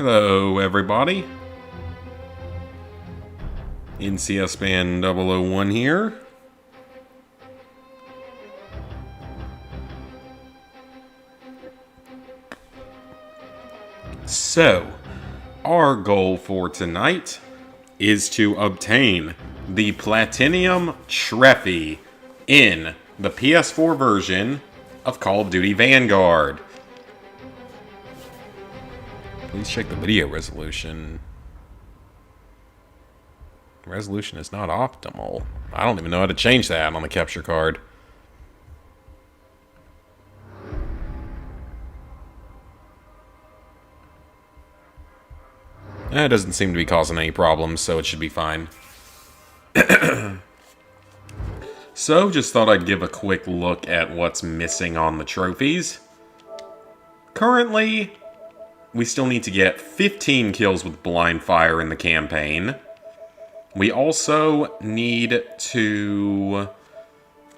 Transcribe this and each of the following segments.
Hello, everybody. NCS Band 001 here. So, our goal for tonight is to obtain the Platinum Trophy in the PS4 version of Call of Duty Vanguard. Please check the video resolution. Resolution is not optimal. I don't even know how to change that on the capture card. It doesn't seem to be causing any problems, so it should be fine. So, just thought I'd give a quick look at what's missing on the trophies. Currently, we still need to get 15 kills with blind fire in the campaign. We also need to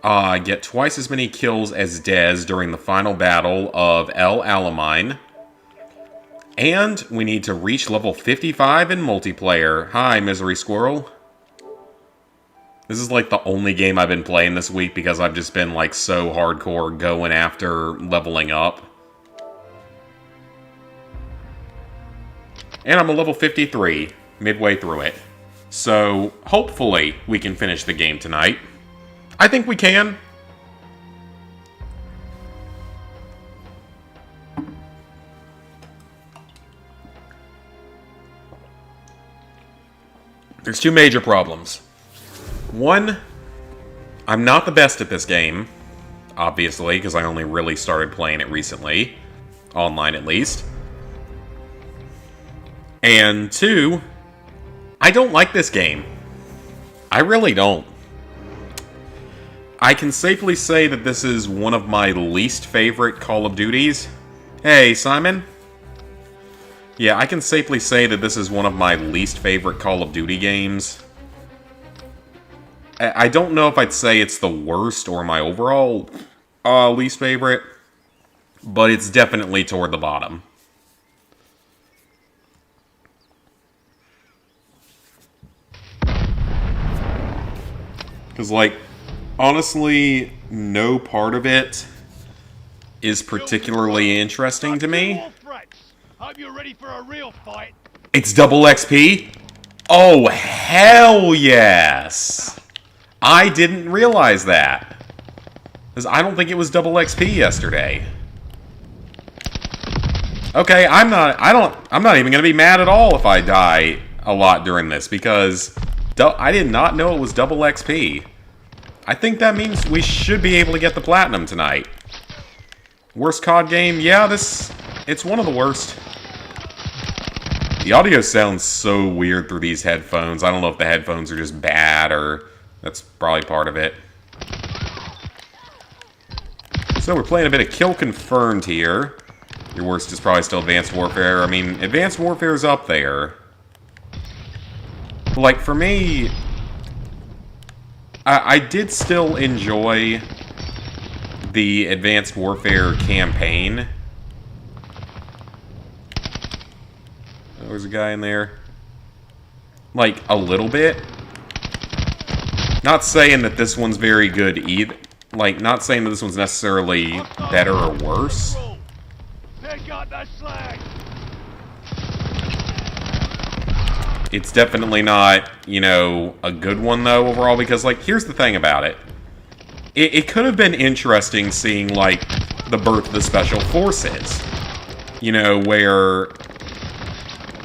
get twice as many kills as Dez during the final battle of El Alamein. And we need to reach level 55 in multiplayer. Hi, Misery Squirrel. This is like the only game I've been playing this week because I've just been like so hardcore going after leveling up. And I'm a level 53, midway through it. So, hopefully, we can finish the game tonight. I think we can. There's two major problems. One, I'm not the best at this game, obviously, because I only really started playing it recently. Online, at least. And two, I don't like this game. I really don't. I can safely say that this is one of my least favorite Call of Duties. Hey, Simon? Yeah, I can safely say that this is one of my least favorite Call of Duty games. I don't know if I'd say it's the worst or my overall least favorite, but it's definitely toward the bottom. Because, like, honestly, no part of it is particularly interesting to me. Hope you're ready for a real fight. It's double XP? Oh, hell yes! I didn't realize that. Because I don't think it was double XP yesterday. Okay, I'm not even gonna be mad at all if I die a lot during this, because I did not know it was double XP. I think that means we should be able to get the platinum tonight. Worst COD game? Yeah, it's one of the worst. The audio sounds so weird through these headphones. I don't know if the headphones are just bad or that's probably part of it. So we're playing a bit of Kill Confirmed here. Your worst is probably still Advanced Warfare. I mean, Advanced Warfare is up there. Like, for me, I did still enjoy the Advanced Warfare campaign. There's a guy in there. Like, a little bit. Not saying that this one's very good either. Like, not saying that this one's necessarily better or worse. It's definitely not, you know, a good one, though, overall, because, like, here's the thing about it. It could have been interesting seeing, like, the birth of the Special Forces. You know, where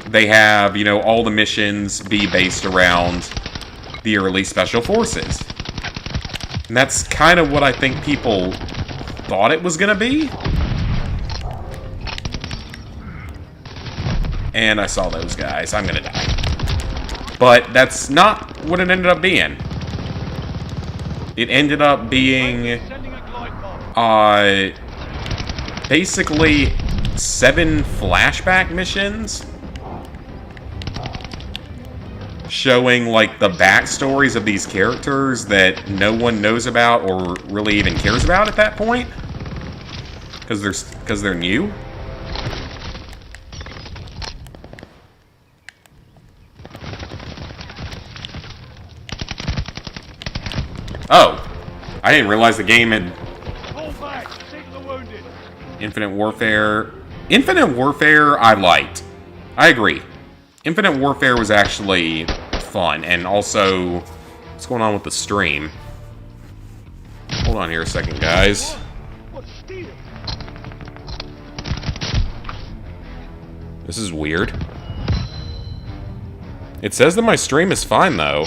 they have, you know, all the missions be based around the early Special Forces. And that's kind of what I think people thought it was going to be. And I saw those guys. I'm going to die. But that's not what it ended up being. It ended up being basically 7 flashback missions showing, like, the backstories of these characters that no one knows about or really even cares about at that point. Because they're new. I didn't realize the game had Fall back. See to the wounded. Infinite Warfare. Infinite Warfare, I liked. I agree. Infinite Warfare was actually fun, and also, what's going on with the stream? Hold on here a second, guys. What's stealing? This is weird. It says that my stream is fine, though.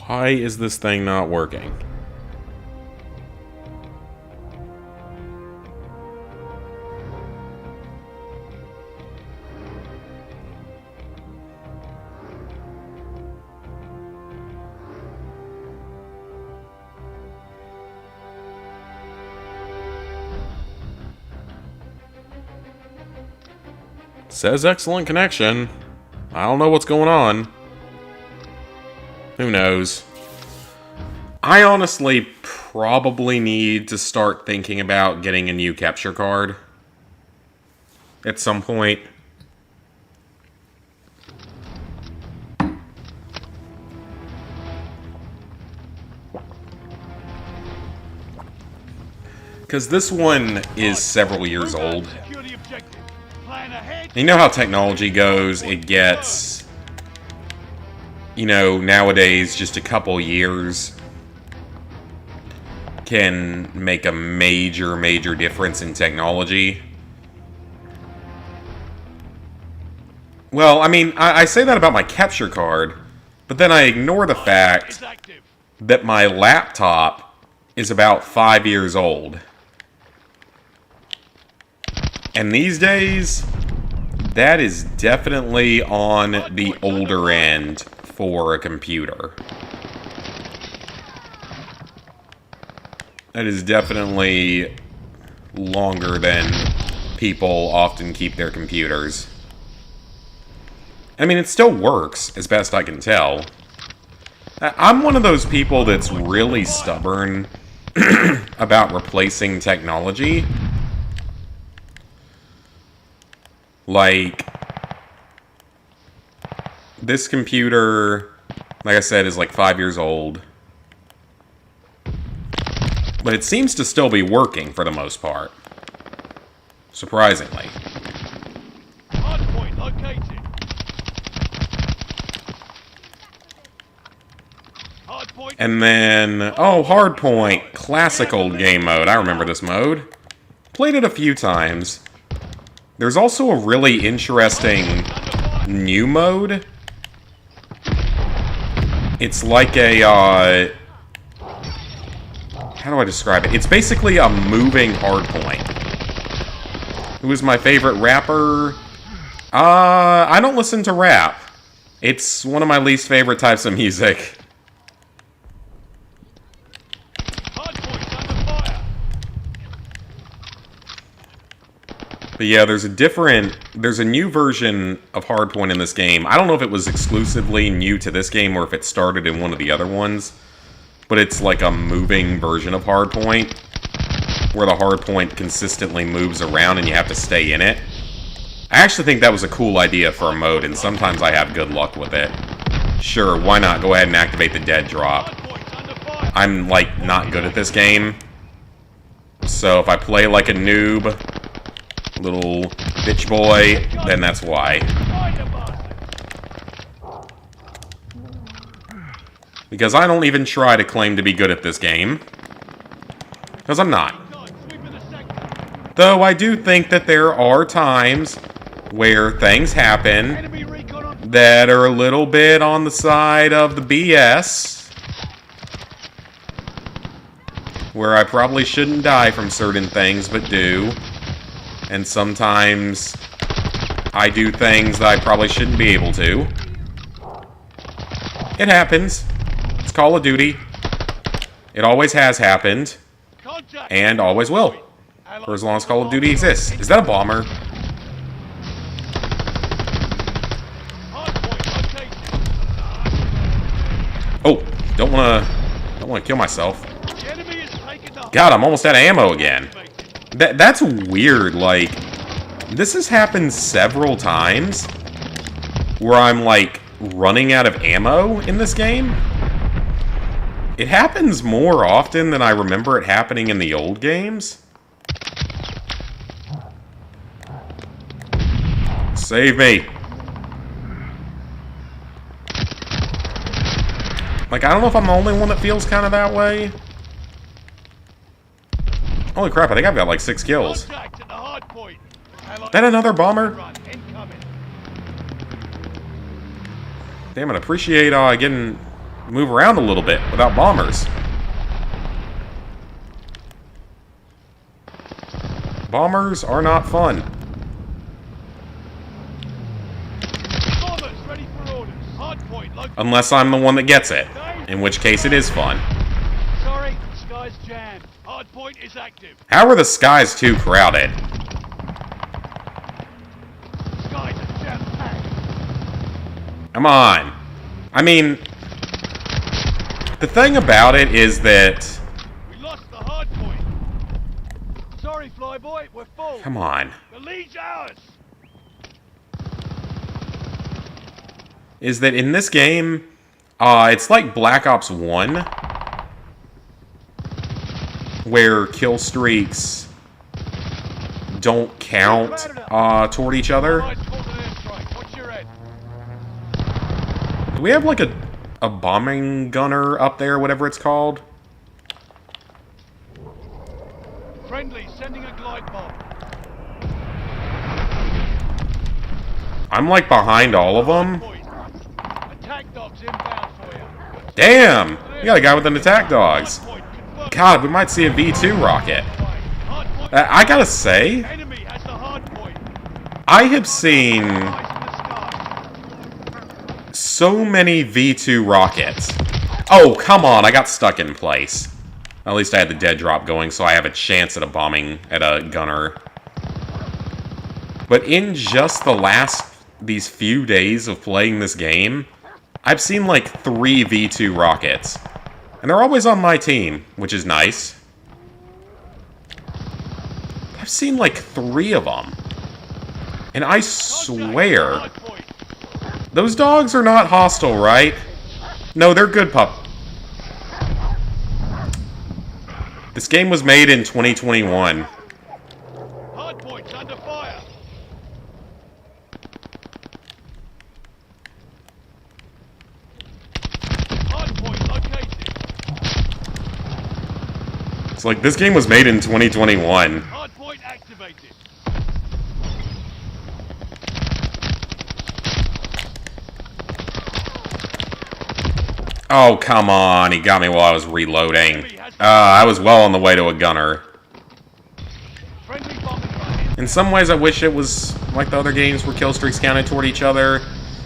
Why is this thing not working? Says excellent connection. I don't know what's going on. Who knows? I honestly probably need to start thinking about getting a new capture card at some point. Because this one is several years old. Secure the objective. Plan ahead. You know how technology goes, it gets, you know, nowadays just a couple years can make a major difference in technology. Well, I mean, I say that about my capture card, but then I ignore the fact that my laptop is about 5 years old. And these days, that is definitely on the older end for a computer. That is definitely longer than people often keep their computers. I mean, it still works, as best I can tell. I'm one of those people that's really stubborn about replacing technology. Like, this computer, like I said, is like 5 years old. But it seems to still be working for the most part. Surprisingly. Hardpoint located. Hardpoint. And then, oh, Hardpoint, classic old game mode. I remember this mode. Played it a few times. There's also a really interesting new mode. It's like a, how do I describe it? It's basically a moving Hardpoint. Who is my favorite rapper? I don't listen to rap. It's one of my least favorite types of music. Hardpoint's under fire. But yeah, there's a new version of Hardpoint in this game. I don't know if it was exclusively new to this game or if it started in one of the other ones. But it's like a moving version of Hardpoint, where the Hardpoint consistently moves around and you have to stay in it. I actually think that was a cool idea for a mode, and sometimes I have good luck with it. Sure, why not? Go ahead and activate the dead drop. Hardpoint's under fire. I'm, like, not good at this game. So if I play like a noob, little bitch boy, then that's why. Fire bastard. Because I don't even try to claim to be good at this game. Because I'm not. Sweeping the sector. Though I do think that there are times where things happen Enemy recon on. that are a little bit on the side of the BS. Where I probably shouldn't die from certain things, but do. And sometimes I do things that I probably shouldn't be able to. It happens. It's Call of Duty. It always has happened. Contact. And always will. For as long as Call of Duty exists. Is that a bomber? Don't wanna kill myself. The enemy is taking the God, I'm almost out of ammo again. That's weird, like, this has happened several times where I'm, like, running out of ammo in this game. It happens more often than I remember it happening in the old games. Save me. Like, I don't know if I'm the only one that feels kind of that way. Holy crap, I think I've got like 6 kills. contact at the hard point. That another bomber? Run, incoming. Damn it, appreciate getting move around a little bit without bombers. Bombers are not fun. Bombers ready for orders. Hard point located. Unless I'm the one that gets it. In which case it is fun. Sorry, sky's jammed. Hard point is active. How are the skies too crowded? Skies are jam-packed. Come on. I mean, the thing about it is that... We lost the hard point. Sorry, Flyboy, we're full. Come on. The lead's ours. Is that in this game, it's like Black Ops 1, where kill streaks don't count toward each other. Allies called an airstrike. Watch your head. Do we have like a bombing gunner up there, whatever it's called? Friendly, sending a glide bomb. I'm like behind all of them. Point. Attack dogs inbound for you. Damn! You got a guy with an attack dogs. Hard point confirmed. God, we might see a V2 rocket. Hard point. I gotta say, Enemy has the hard point. I have seen Eyes in the sky. so many V2 rockets. Oh, come on, I got stuck in place. At least I had the dead drop going, so I have a chance at a bombing, at a gunner. But in just these few days of playing this game, I've seen like 3 V2 rockets. And they're always on my team, which is nice. I've seen like 3 of them. And I swear, Hard point. those dogs are not hostile, right? No, they're good pup. This game was made in 2021. Hard point's under fire. Hard point located. It's like, this game was made in 2021. Hard point activated. Oh, come on. He got me while I was reloading. I was well on the way to a gunner. Friendly bombing run. In some ways, I wish it was like the other games where kill streaks counted toward each other.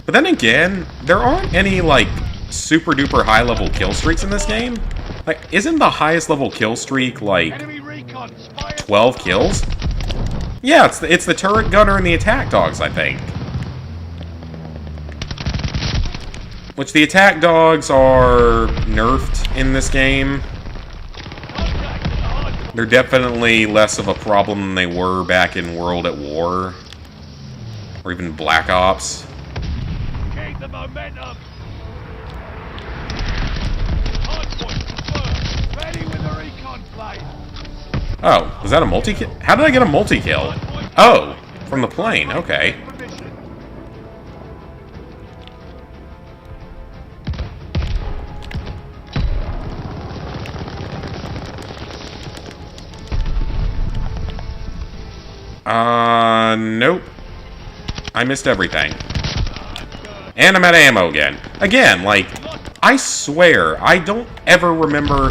But then again, there aren't any, like, super-duper high-level kill streaks in this game. Like, isn't the highest level kill streak, like, Enemy recon. Spy 12 kills? Yeah, it's the turret gunner and the attack dogs, I think. Which the attack dogs are nerfed in this game. contact at the hard point. They're definitely less of a problem than they were back in World at War. Or even Black Ops. Keep the momentum. Hard point confirmed. Ready with the recon plane. Oh, was that a multi-kill? How did I get a multi-kill? Oh, from the plane, okay. Mission. Nope. I missed everything. And I'm out of ammo again. Again, like, I swear, I don't ever remember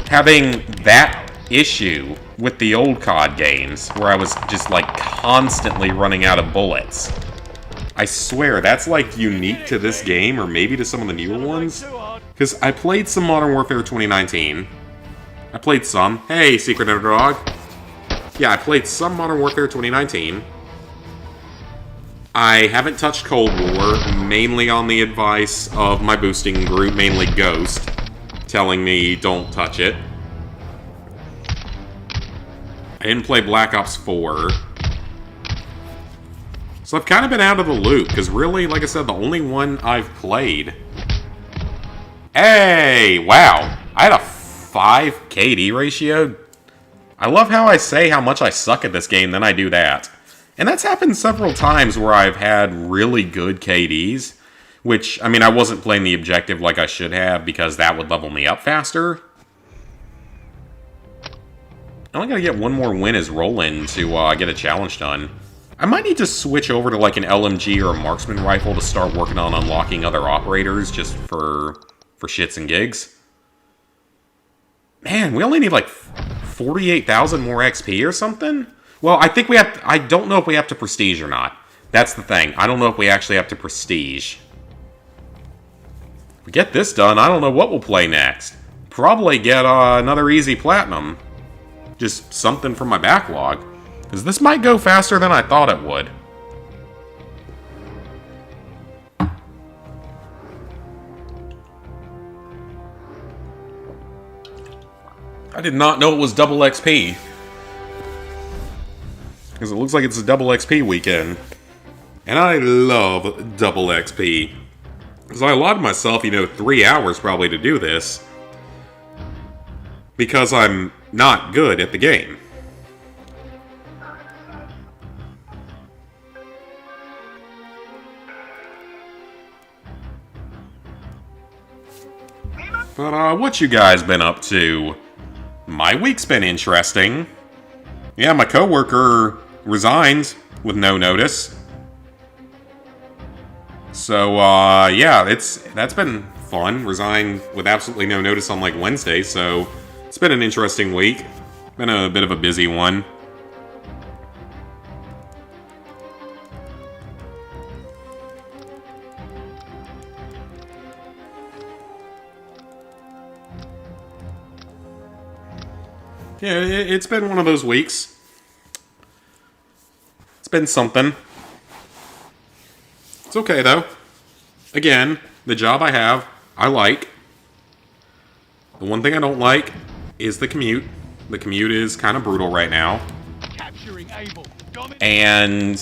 having that issue with the old COD games, where I was just, like, constantly running out of bullets. I swear, that's, like, unique to this game, or maybe to some of the newer ones. Too hard. Because I played some Modern Warfare 2019. I played some. Hey, Secret Underdog. Yeah, I played some Modern Warfare 2019. I haven't touched Cold War, mainly on the advice of my boosting group, mainly Ghost. telling me don't touch it. I didn't play Black Ops 4. So I've kind of been out of the loop, because really, like I said, the only one I've played... Hey! Wow! I had a 5 KD ratio. I love how I say how much I suck at this game, then I do that. And that's happened several times where I've had really good KDs. Which, I mean, I wasn't playing the objective like I should have, because that would level me up faster. I only gotta get one more win as Roland to get a challenge done. I might need to switch over to like an LMG or a marksman rifle to start working on unlocking other operators just for shits and gigs. Man, we only need like 48,000 more XP or something? Well, I think we have to, I don't know if we have to prestige or not. That's the thing. I don't know if we actually have to prestige. If we get this done, I don't know what we'll play next. Probably get another easy platinum. Just something from my backlog. Because this might go faster than I thought it would. I did not know it was double XP. Because it looks like it's a double XP weekend. And I love double XP. Because I allotted myself, 3 hours probably to do this. Because I'm not good at the game. But, what you guys been up to? My week's been interesting. Yeah, my coworker resigned with no notice. So, yeah, that's been fun. Resigned with absolutely no notice on, like, Wednesday, so it's been an interesting week. Been a bit of a busy one. Yeah, it's been one of those weeks. It's been something. It's okay, though. Again, the job I have, I like. The one thing I don't like is the commute. The commute is kind of brutal right now. And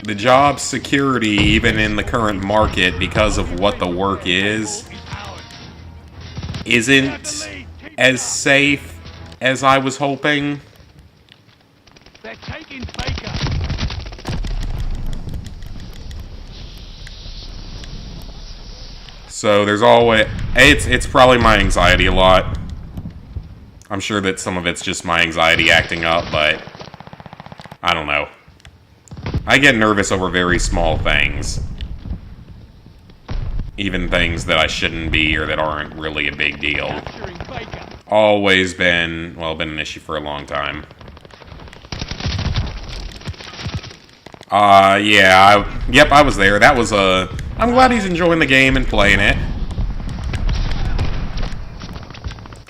the job security, even in the current market, because of what the work is, isn't as safe as I was hoping. They're taking Baker. So there's always... It's probably my anxiety a lot. I'm sure that some of it's just my anxiety acting up, but... I don't know. I get nervous over very small things. Even things that I shouldn't be or that aren't really a big deal. Always been, well, been an issue for a long time. Yeah, yep, I was there. That was I'm glad he's enjoying the game and playing it.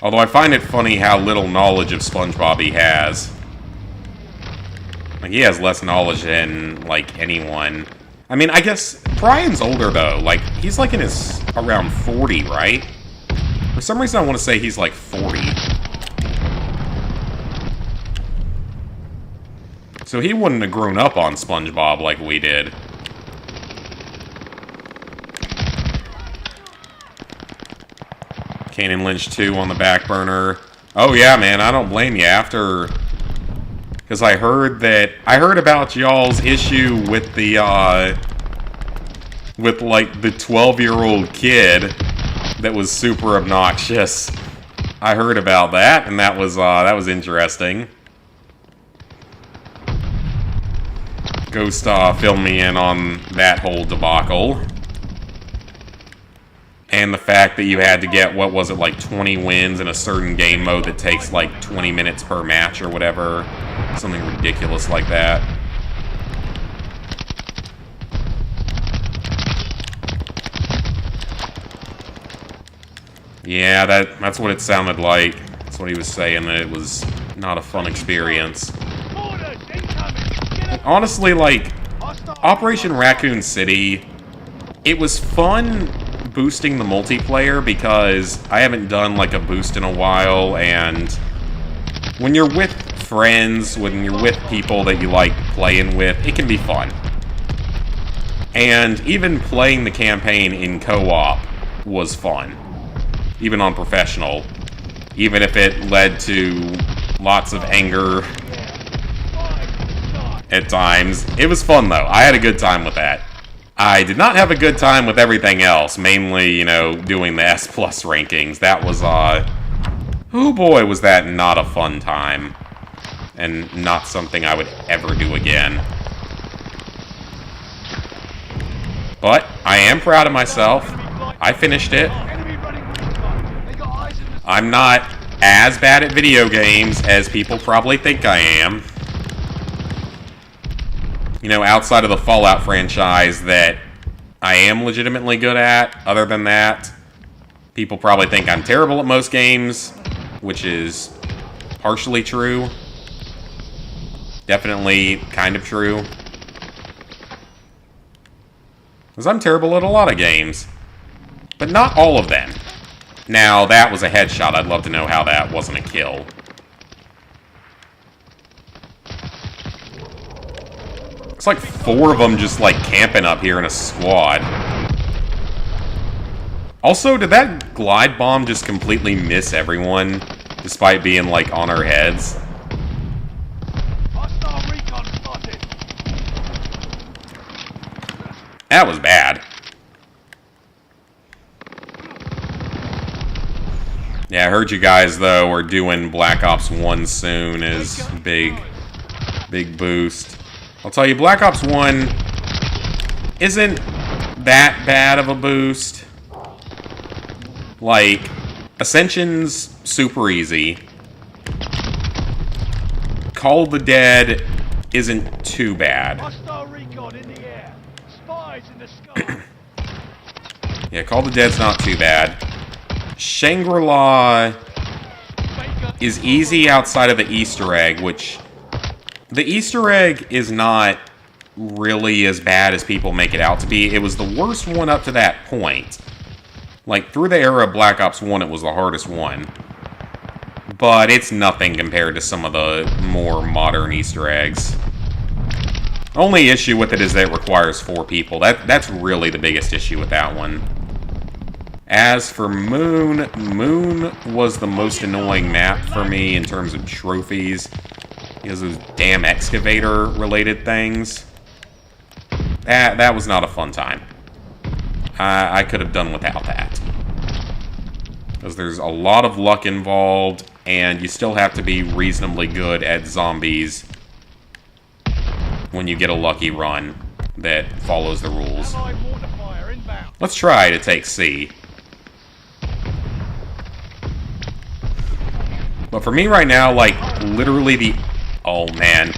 Although I find it funny how little knowledge of SpongeBob he has. Like, he has less knowledge than, like, anyone. I mean, I guess Brian's older, though. Like, he's, like, in his, around 40, right? For some reason, I want to say he's like 40. So he wouldn't have grown up on SpongeBob like we did. Kane and Lynch 2 on the back burner. Oh yeah, man, I don't blame you. After... Because I heard about y'all's issue with the, with, like, the 12-year-old kid that was super obnoxious. I heard about that, and that was interesting. Ghost filled me in on that whole debacle. And the fact that you had to get, what was it, like 20 wins in a certain game mode that takes like 20 minutes per match or whatever. Something ridiculous like that. Yeah, that's what it sounded like. That's what he was saying, that it was not a fun experience. Honestly, like, Operation Raccoon City, it was fun, boosting the multiplayer because I haven't done like a boost in a while, and when you're with friends, when you're with people that you like playing with, it can be fun. And even playing the campaign in co-op was fun. Even on professional. Even if it led to lots of anger at times. It was fun though. I had a good time with that. I did not have a good time with everything else. Mainly, you know, doing the S+ rankings. That was, oh boy, was that not a fun time. And not something I would ever do again. But I am proud of myself. I finished it. I'm not as bad at video games as people probably think I am. You know, outside of the Fallout franchise that I am legitimately good at. Other than that, people probably think I'm terrible at most games, which is partially true. Definitely kind of true. Because I'm terrible at a lot of games. But not all of them. Now, that was a headshot. I'd love to know how that wasn't a kill. It's like 4 of them just, like, camping up here in a squad. Also, did that glide bomb just completely miss everyone, despite being, like, on our heads? That was bad. Yeah, I heard you guys, though, are doing Black Ops 1 soon as big boost. I'll tell you, Black Ops 1 isn't that bad of a boost. Like, Ascension's super easy. Call of the Dead isn't too bad. Yeah, Call of the Dead's not too bad. Shangri-La is easy outside of the Easter egg, which... The Easter egg is not really as bad as people make it out to be. It was the worst one up to that point. Like, through the era of Black Ops 1, it was the hardest one. But it's nothing compared to some of the more modern Easter eggs. Only issue with it is that it requires 4 people. That's really the biggest issue with that one. As for Moon, Moon was the most annoying map for me in terms of trophies. Because those damn excavator-related things. That was not a fun time. I could have done without that. Because there's a lot of luck involved, and you still have to be reasonably good at zombies when you get a lucky run that follows the rules. Let's try to take C. But for me right now, like, literally the... Oh, man.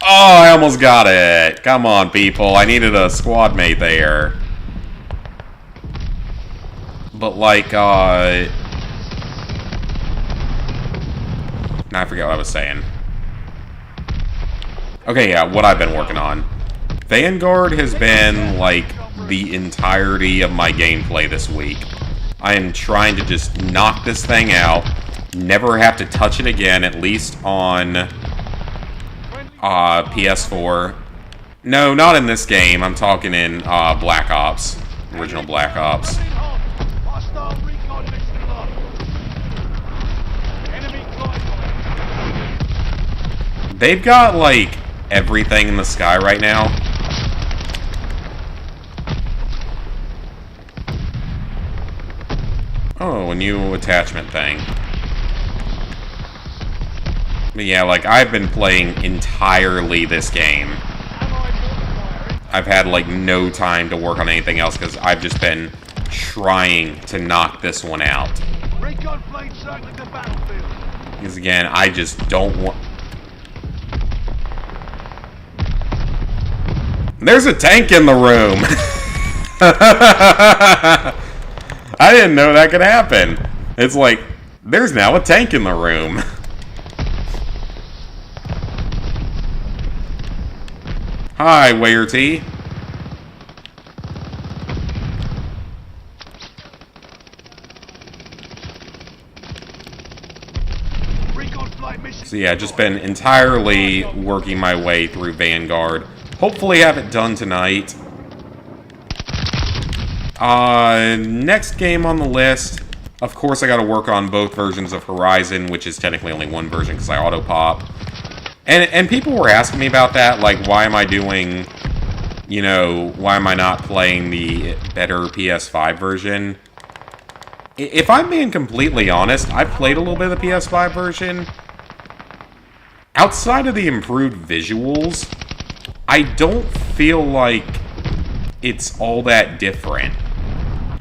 Oh, I almost got it. Come on, people. I needed a squad mate there. But, like, I forget what I was saying. Okay, yeah, what I've been working on. Vanguard has been, like, the entirety of my gameplay this week. I am trying to just knock this thing out, never have to touch it again, at least on PS4. No, not in this game. I'm talking in Black Ops. Original Black Ops. They've got, like, everything in the sky right now. Oh, a new attachment thing. But yeah, like, I've been playing entirely this game. I've had, like, no time to work on anything else because I've just been trying to knock this one out. Because, again, I just don't want... There's a tank in the room! I didn't know that could happen. It's like, there's now a tank in the room. Hi, Wayerty. So yeah, just been entirely working my way through Vanguard. Hopefully have it done tonight. Next game on the list, of course I gotta work on both versions of Horizon, which is technically only one version because I auto-pop. And people were asking me about that, like, why am I doing, you know, why am I not playing the better PS5 version? If I'm being completely honest, I've played a little bit of the PS5 version. Outside of the improved visuals, I don't feel like it's all that different.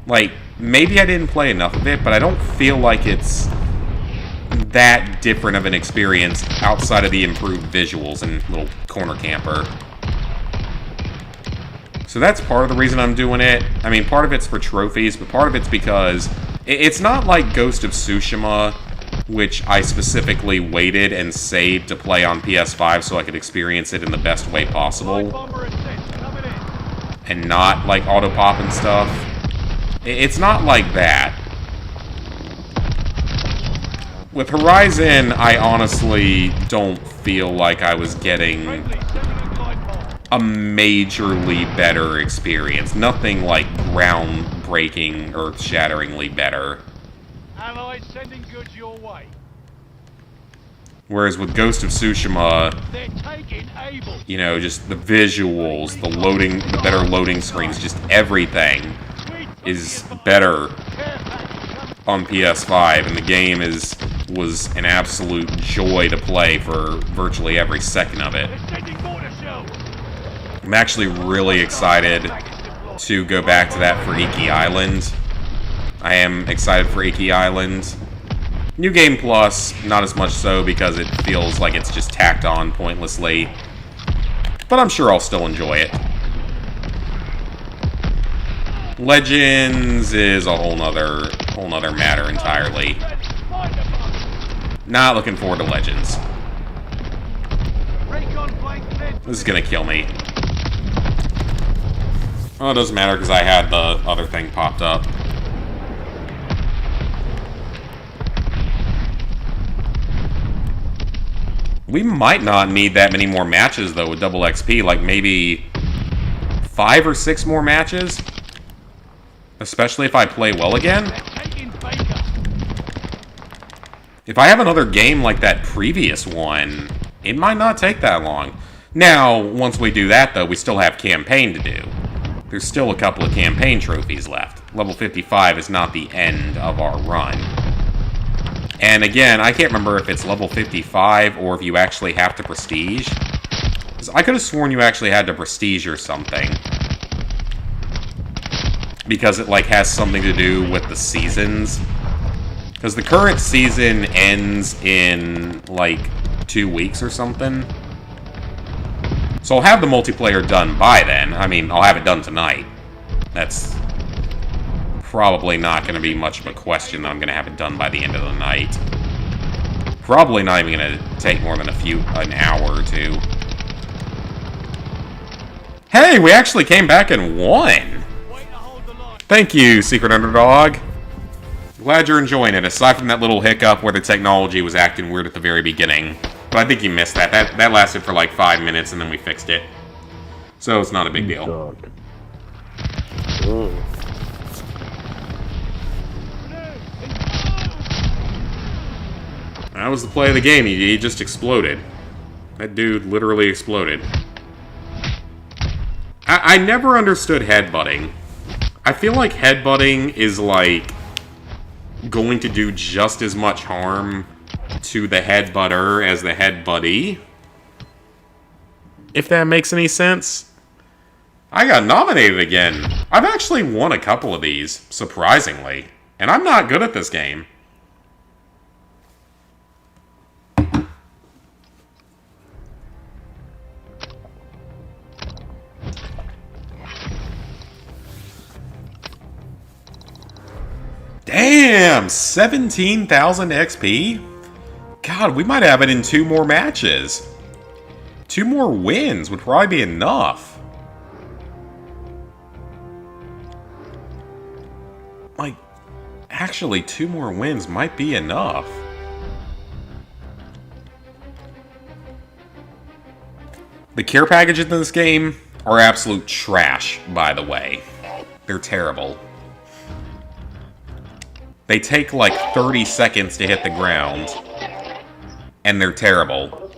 Like, maybe I didn't play enough of it, but I don't feel like it's that different of an experience outside of the improved visuals and little corner camper. So that's part of the reason I'm doing it. I mean, part of it's for trophies, but part of it's because it's not like Ghost of Tsushima, which I specifically waited and saved to play on PS5 so I could experience it in the best way possible. And not, like, auto-pop and stuff. It's not like that. With Horizon, I honestly don't feel like I was getting a majorly better experience. Nothing, like, groundbreaking, earth-shatteringly better. Allies sending goods your way. Whereas with Ghost of Tsushima, you know, just the visuals, the better loading screens, just everything is better on PS5, and the game was an absolute joy to play for virtually every second of it. I'm actually really excited to go back to that for Iki Island. I am excited for Iki Island. New Game Plus, not as much so because it feels like it's just tacked on pointlessly. But I'm sure I'll still enjoy it. Legends is a whole nother matter entirely. Not looking forward to Legends. This is gonna kill me. Well, it doesn't matter because I had the other thing popped up. We might not need that many more matches, though, with double XP. Like, maybe 5 or 6 more matches? Especially if I play well again? If I have another game like that previous one, it might not take that long. Now, once we do that, though, we still have campaign to do. There's still a couple of campaign trophies left. Level 55 is not the end of our run. And again, I can't remember if it's level 55 or if you actually have to prestige. 'Cause I could have sworn you actually had to prestige or something. Because it, like, has something to do with the seasons. Because the current season ends in, like, 2 weeks or something. So I'll have the multiplayer done by then. I mean, I'll have it done tonight. That's probably not going to be much of a question that I'm going to have it done by the end of the night. Probably not even going to take more than an hour or two. Hey, we actually came back and won! Thank you, Secret Underdog. Glad you're enjoying it, aside from that little hiccup where the technology was acting weird at the very beginning. But I think you missed that. That lasted for like 5 minutes and then we fixed it. So it's not a big deal. That was the play of the game. He just exploded. That dude literally exploded. I never understood headbutting. I feel like headbutting is like going to do just as much harm to the headbutter as the headbuddy. If that makes any sense. I got nominated again. I've actually won a couple of these, surprisingly. And I'm not good at this game. Damn! 17,000 XP? God, we might have it in 2 more matches. 2 more wins would probably be enough. Like, actually, 2 more wins might be enough. The care packages in this game are absolute trash, by the way. They're terrible. They take like 30 seconds to hit the ground. And they're terrible.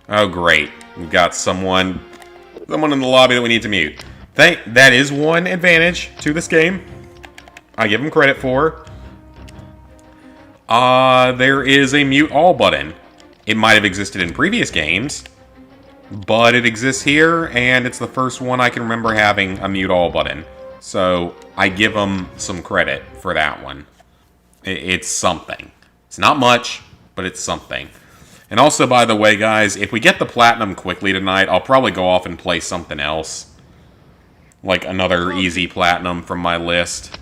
Oh, great. We've got someone in the lobby that we need to mute. That is one advantage to this game. I give them credit for. There is a mute all button. It might have existed in previous games, but it exists here, and it's the first one I can remember having a mute all button. So I give them some credit for that one. It's something. It's not much, but it's something. And also, by the way, guys, if we get the platinum quickly tonight, I'll probably go off and play something else. Like another easy platinum from my list.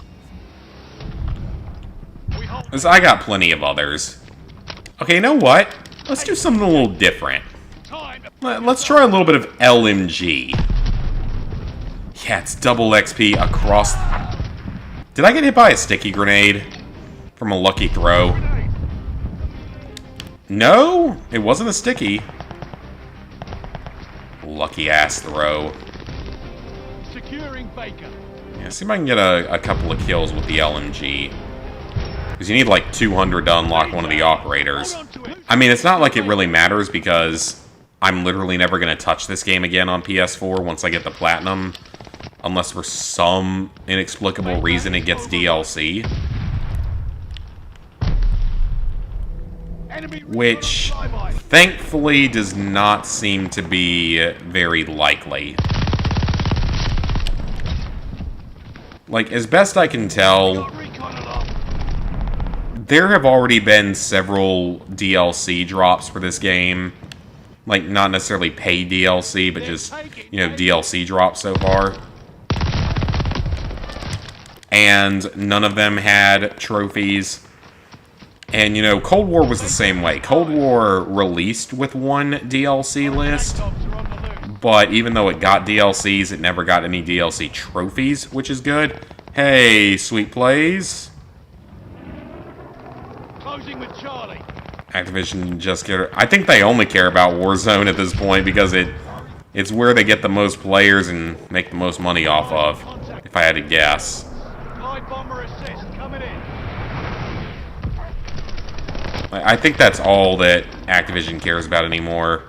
Because I got plenty of others. Okay, you know what? Let's do something a little different. Let's try a little bit of LMG. Yeah, it's double XP across... Did I get hit by a sticky grenade? From a lucky throw? No, it wasn't a sticky. Lucky ass throw. Securing Baker. Yeah, see if I can get a couple of kills with the LMG. Because you need like 200 to unlock one of the operators. I mean, it's not like it really matters because I'm literally never going to touch this game again on PS4 once I get the platinum. Unless for some inexplicable reason it gets DLC. Which, thankfully, does not seem to be very likely. Like, as best I can tell, there have already been several DLC drops for this game. Like, not necessarily paid DLC, but just, you know, DLC drops so far. And none of them had trophies. And, you know, Cold War was the same way. Cold War released with one DLC list, but even though it got DLCs, it never got any DLC trophies, which is good. Hey, sweet plays. Closing with Charlie. Activision just care... I think they only care about Warzone at this point because it's where they get the most players and make the most money off of, if I had to guess. Glide bomber assist coming in. I think that's all that Activision cares about anymore.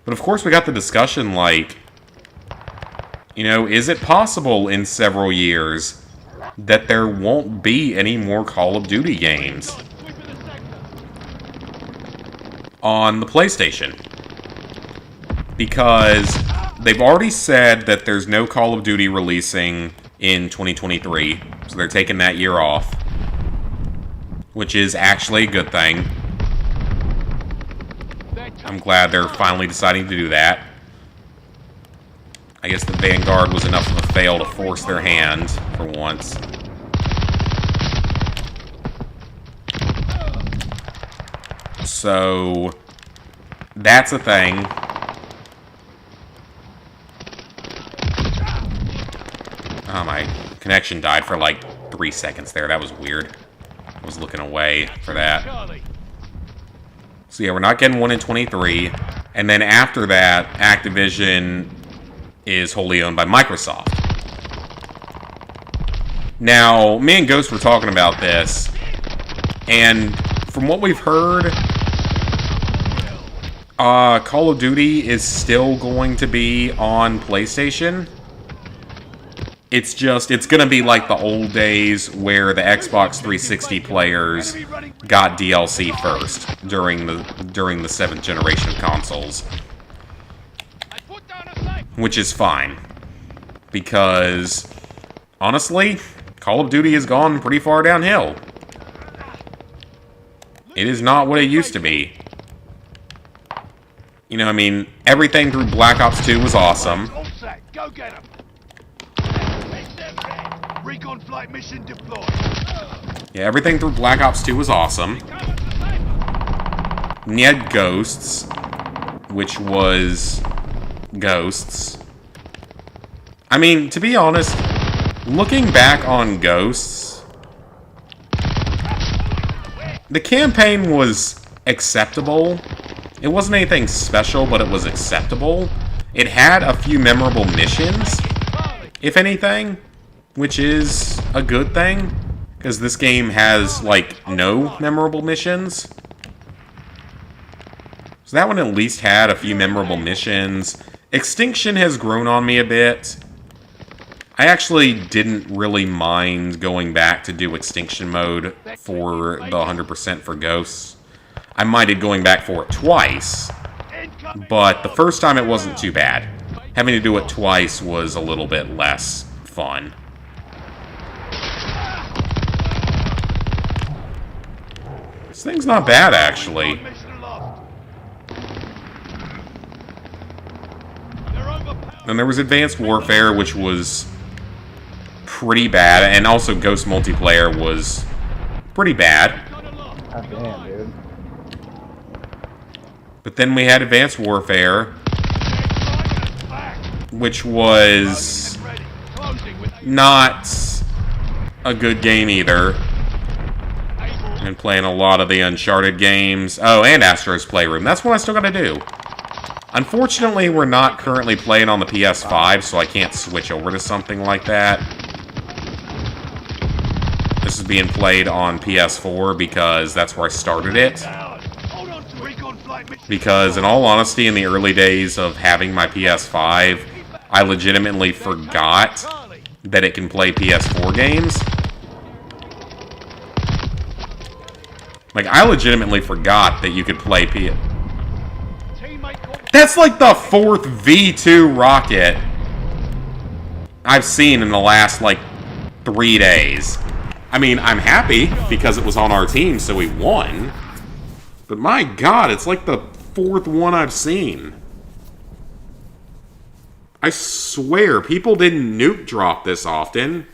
But of course we got the discussion like, you know, is it possible in several years that there won't be any more Call of Duty games on the PlayStation? Because they've already said that there's no Call of Duty releasing in 2023, so they're taking that year off. Which is actually a good thing. I'm glad they're finally deciding to do that. I guess the Vanguard was enough of a fail to force their hand, for once. So, that's a thing. Oh, my connection died for like 3 seconds there. That was weird. I was looking away for that. So yeah, we're not getting one in 23. And then after that, Activision is wholly owned by Microsoft. Now, me and Ghost were talking about this. And from what we've heard, Call of Duty is still going to be on PlayStation. It's going to be like the old days where the Xbox 360 players got DLC first during the 7th generation of consoles. Which is fine. Because, honestly, Call of Duty has gone pretty far downhill. It is not what it used to be. You know, I mean, everything through Black Ops 2 was awesome. Go get him. Recon flight mission deployed. Yeah, everything through Black Ops 2 was awesome. And you had Ghosts, which was Ghosts. I mean, to be honest, looking back on Ghosts, the campaign was acceptable. It wasn't anything special, but it was acceptable. It had a few memorable missions, if anything, which is a good thing, because this game has, like, no memorable missions. So that one at least had a few memorable missions. Extinction has grown on me a bit. I actually didn't really mind going back to do Extinction mode for the 100% for Ghosts. I minded going back for it twice, but the first time it wasn't too bad. Having to do it twice was a little bit less fun. This thing's not bad, actually. Then there was Advanced Warfare, which was pretty bad, and also Ghost multiplayer was pretty bad. God damn, dude. But then we had Advanced Warfare, which was not a good game either. Been playing a lot of the Uncharted games. Oh, and Astro's Playroom. That's what I still gotta do. Unfortunately, we're not currently playing on the PS5, so I can't switch over to something like that. This is being played on PS4 because that's where I started it. Because, in all honesty, in the early days of having my PS5, I legitimately forgot that it can play PS4 games. Like, I legitimately forgot that you could play PS... That's like the 4th V2 rocket I've seen in the last, like, 3 days. I mean, I'm happy because it was on our team, so we won. But my god, it's like the 4th one I've seen. I swear, people didn't nuke drop this often.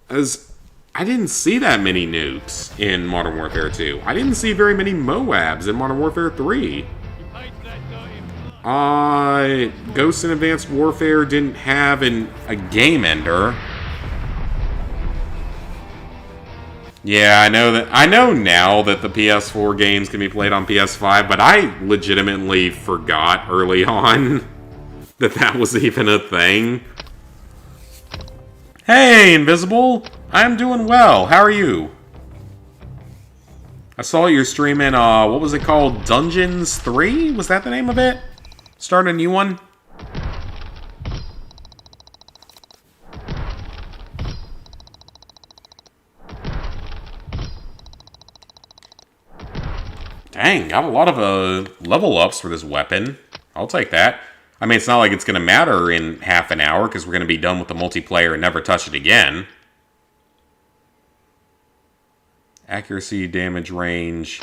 As I didn't see that many nukes in Modern Warfare 2. I didn't see very many Moabs in Modern Warfare 3. Ghosts in Advanced Warfare didn't have a game ender. Yeah, I know now that the PS4 games can be played on PS5, but I legitimately forgot early on that that was even a thing. Hey, Invisible! I'm doing well. How are you? I saw you're streaming, what was it called? Dungeons 3? Was that the name of it? Starting a new one? Dang, got a lot of level ups for this weapon. I'll take that. I mean, it's not like it's going to matter in half an hour, because we're going to be done with the multiplayer and never touch it again. Accuracy, damage, range.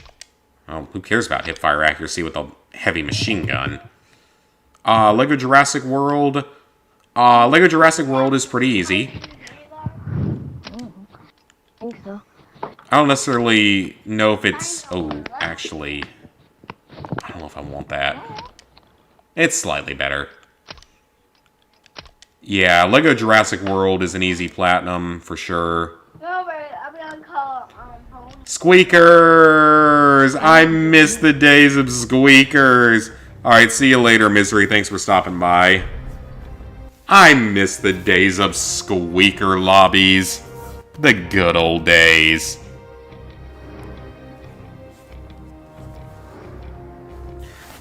Oh, who cares about hipfire accuracy with a heavy machine gun? Lego Jurassic World. Lego Jurassic World is pretty easy. I think so. I don't necessarily know if it's... Oh, actually... I don't know if I want that. It's slightly better. Yeah, Lego Jurassic World is an easy platinum, for sure. I'm gonna call home. Squeakers! I miss the days of squeakers. Alright, see you later, Misery. Thanks for stopping by. I miss the days of squeaker lobbies. The good old days.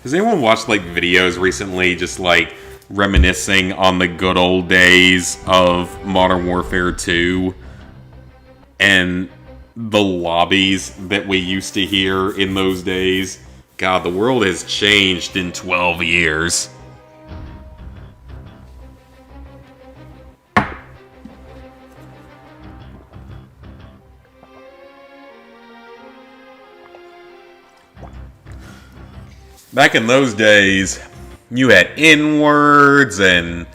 Has anyone watched, like, videos recently just, like, reminiscing on the good old days of Modern Warfare 2? And the lobbies that we used to hear in those days? God, the world has changed in 12 years. Back in those days, you had N-words and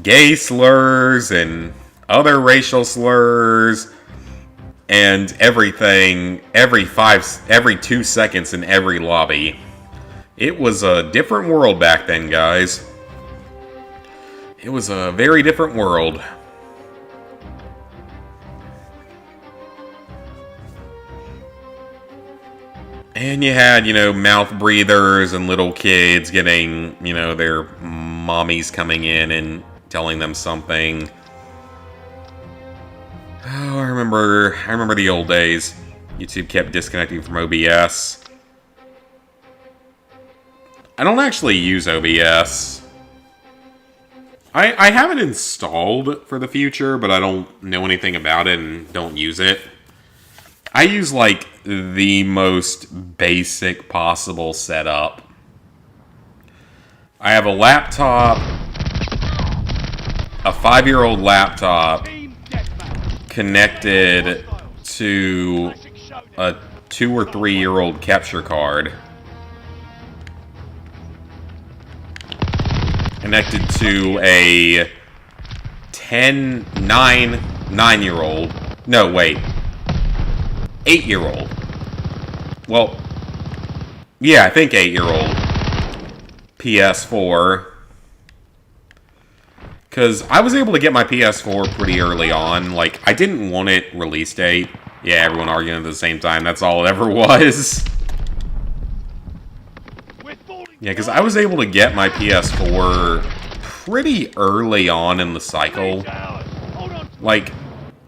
gay slurs and other racial slurs and everything every 2 seconds in every lobby. It was a different world back then, guys. It was a very different world. And you had, mouth breathers and little kids getting, their mommies coming in and telling them something. Oh, I remember the old days. YouTube kept disconnecting from OBS. I don't actually use OBS. I have it installed for the future, but I don't know anything about it and don't use it. I use, like, the most basic possible setup. I have a laptop, a 5-year-old laptop, connected to a 2 or 3-year-old capture card, connected to a 9-year-old, no wait, 8-year-old, well, yeah, I think 8-year-old PS4. Because I was able to get my PS4 pretty early on. Like, I didn't want it release date. Yeah, everyone arguing at the same time. That's all it ever was. Yeah, because I was able to get my PS4 pretty early on in the cycle. Like,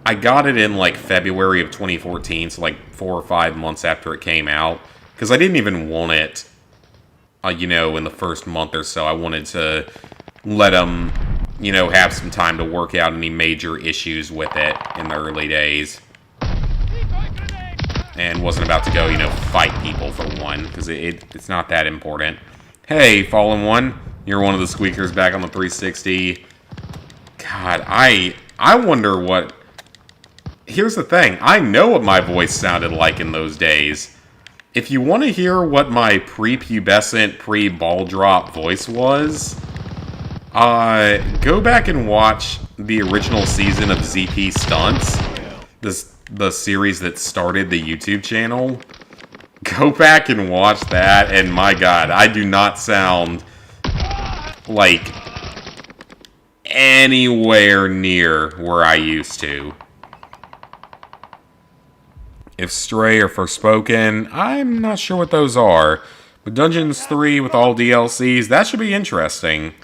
I got it in, like, February of 2014, so, like, 4 or 5 months after it came out. Because I didn't even want it, in the first month or so. I wanted to let them... have some time to work out any major issues with it in the early days. And wasn't about to go, fight people for one, because it's not that important. Hey, Fallen One, you're one of the squeakers back on the 360. God, I wonder what... Here's the thing, I know what my voice sounded like in those days. If you want to hear what my prepubescent, pre-ball drop voice was... go back and watch the original season of ZP Stunts, the series that started the YouTube channel. Go back and watch that, and my god, I do not sound like anywhere near where I used to. If Stray or Forspoken, I'm not sure what those are, but Dungeons 3 with all DLCs, that should be interesting.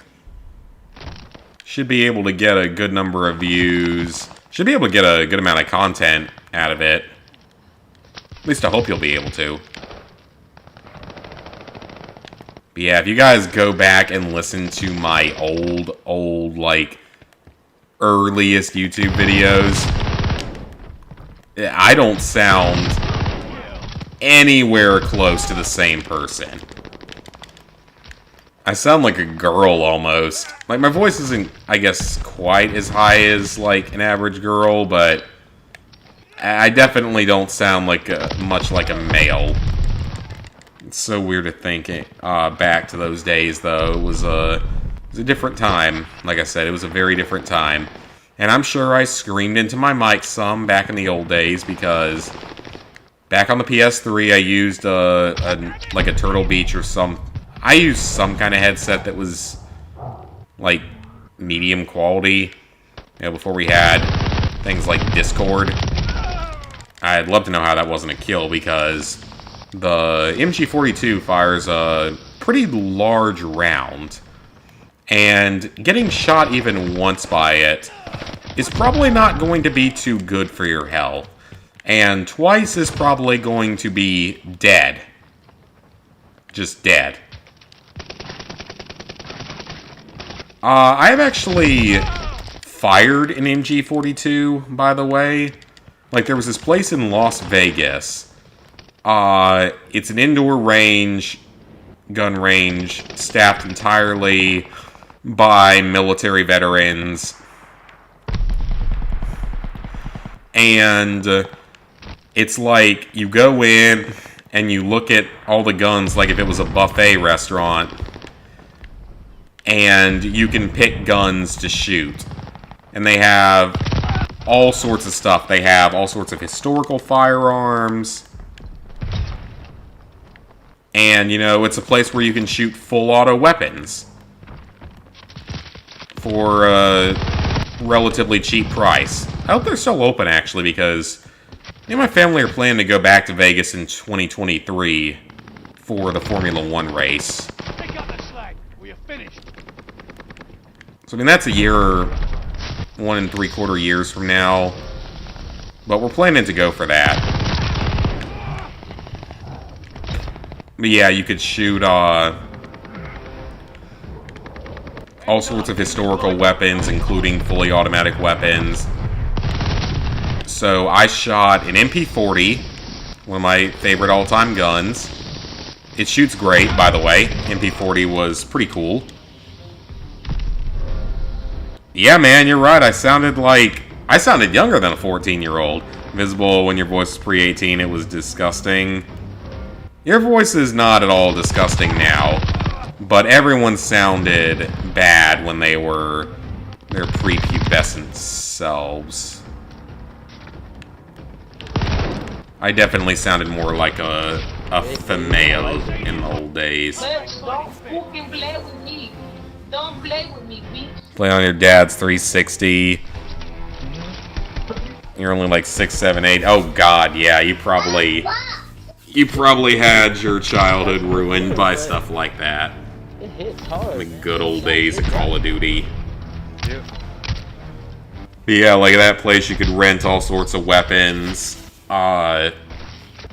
Should be able to get a good number of views. Should be able to get a good amount of content out of it. At least I hope you'll be able to. But yeah, if you guys go back and listen to my old, like, earliest YouTube videos, I don't sound anywhere close to the same person. I sound like a girl, almost. Like, my voice isn't, I guess, quite as high as, like, an average girl, but I definitely don't sound like much like a male. It's so weird to think back to those days, though. It was a different time. Like I said, it was a very different time. And I'm sure I screamed into my mic some back in the old days, because back on the PS3, I used, like a Turtle Beach or some... I used some kind of headset that was, like, medium quality, before we had things like Discord. I'd love to know how that wasn't a kill, because the MG42 fires a pretty large round, and getting shot even once by it is probably not going to be too good for your health, and twice is probably going to be dead. Just dead. I have actually fired an MG42, by the way. Like, there was this place in Las Vegas. It's an indoor range, gun range, staffed entirely by military veterans. And it's like, you go in and you look at all the guns like if it was a buffet restaurant. And you can pick guns to shoot. And they have all sorts of stuff. They have all sorts of historical firearms. And, it's a place where you can shoot full auto weapons. For a relatively cheap price. I hope they're still open, actually, because Me and my family are planning to go back to Vegas in 2023 for the Formula 1 race. Pick up the slack. We are finished. So, I mean, that's a year, 1 3/4 years from now. But we're planning to go for that. But yeah, you could shoot, all sorts of historical weapons, including fully automatic weapons. So I shot an MP40, one of my favorite all-time guns. It shoots great, by the way. MP40 was pretty cool. Yeah, man, you're right. I sounded younger than a 14-year-old. Visible when your voice was pre-18, it was disgusting. Your voice is not at all disgusting now. But everyone sounded bad when they were their prepubescent selves. I definitely sounded more like a female in the old days. Don't fucking play with me. Don't play with me, bitch. Play on your dad's 360. You're only like 6, 7, 8. Oh god, yeah, you probably had your childhood ruined by stuff like that. It hits hard. The good old days of Call of Duty. Yeah. But yeah, like that place you could rent all sorts of weapons.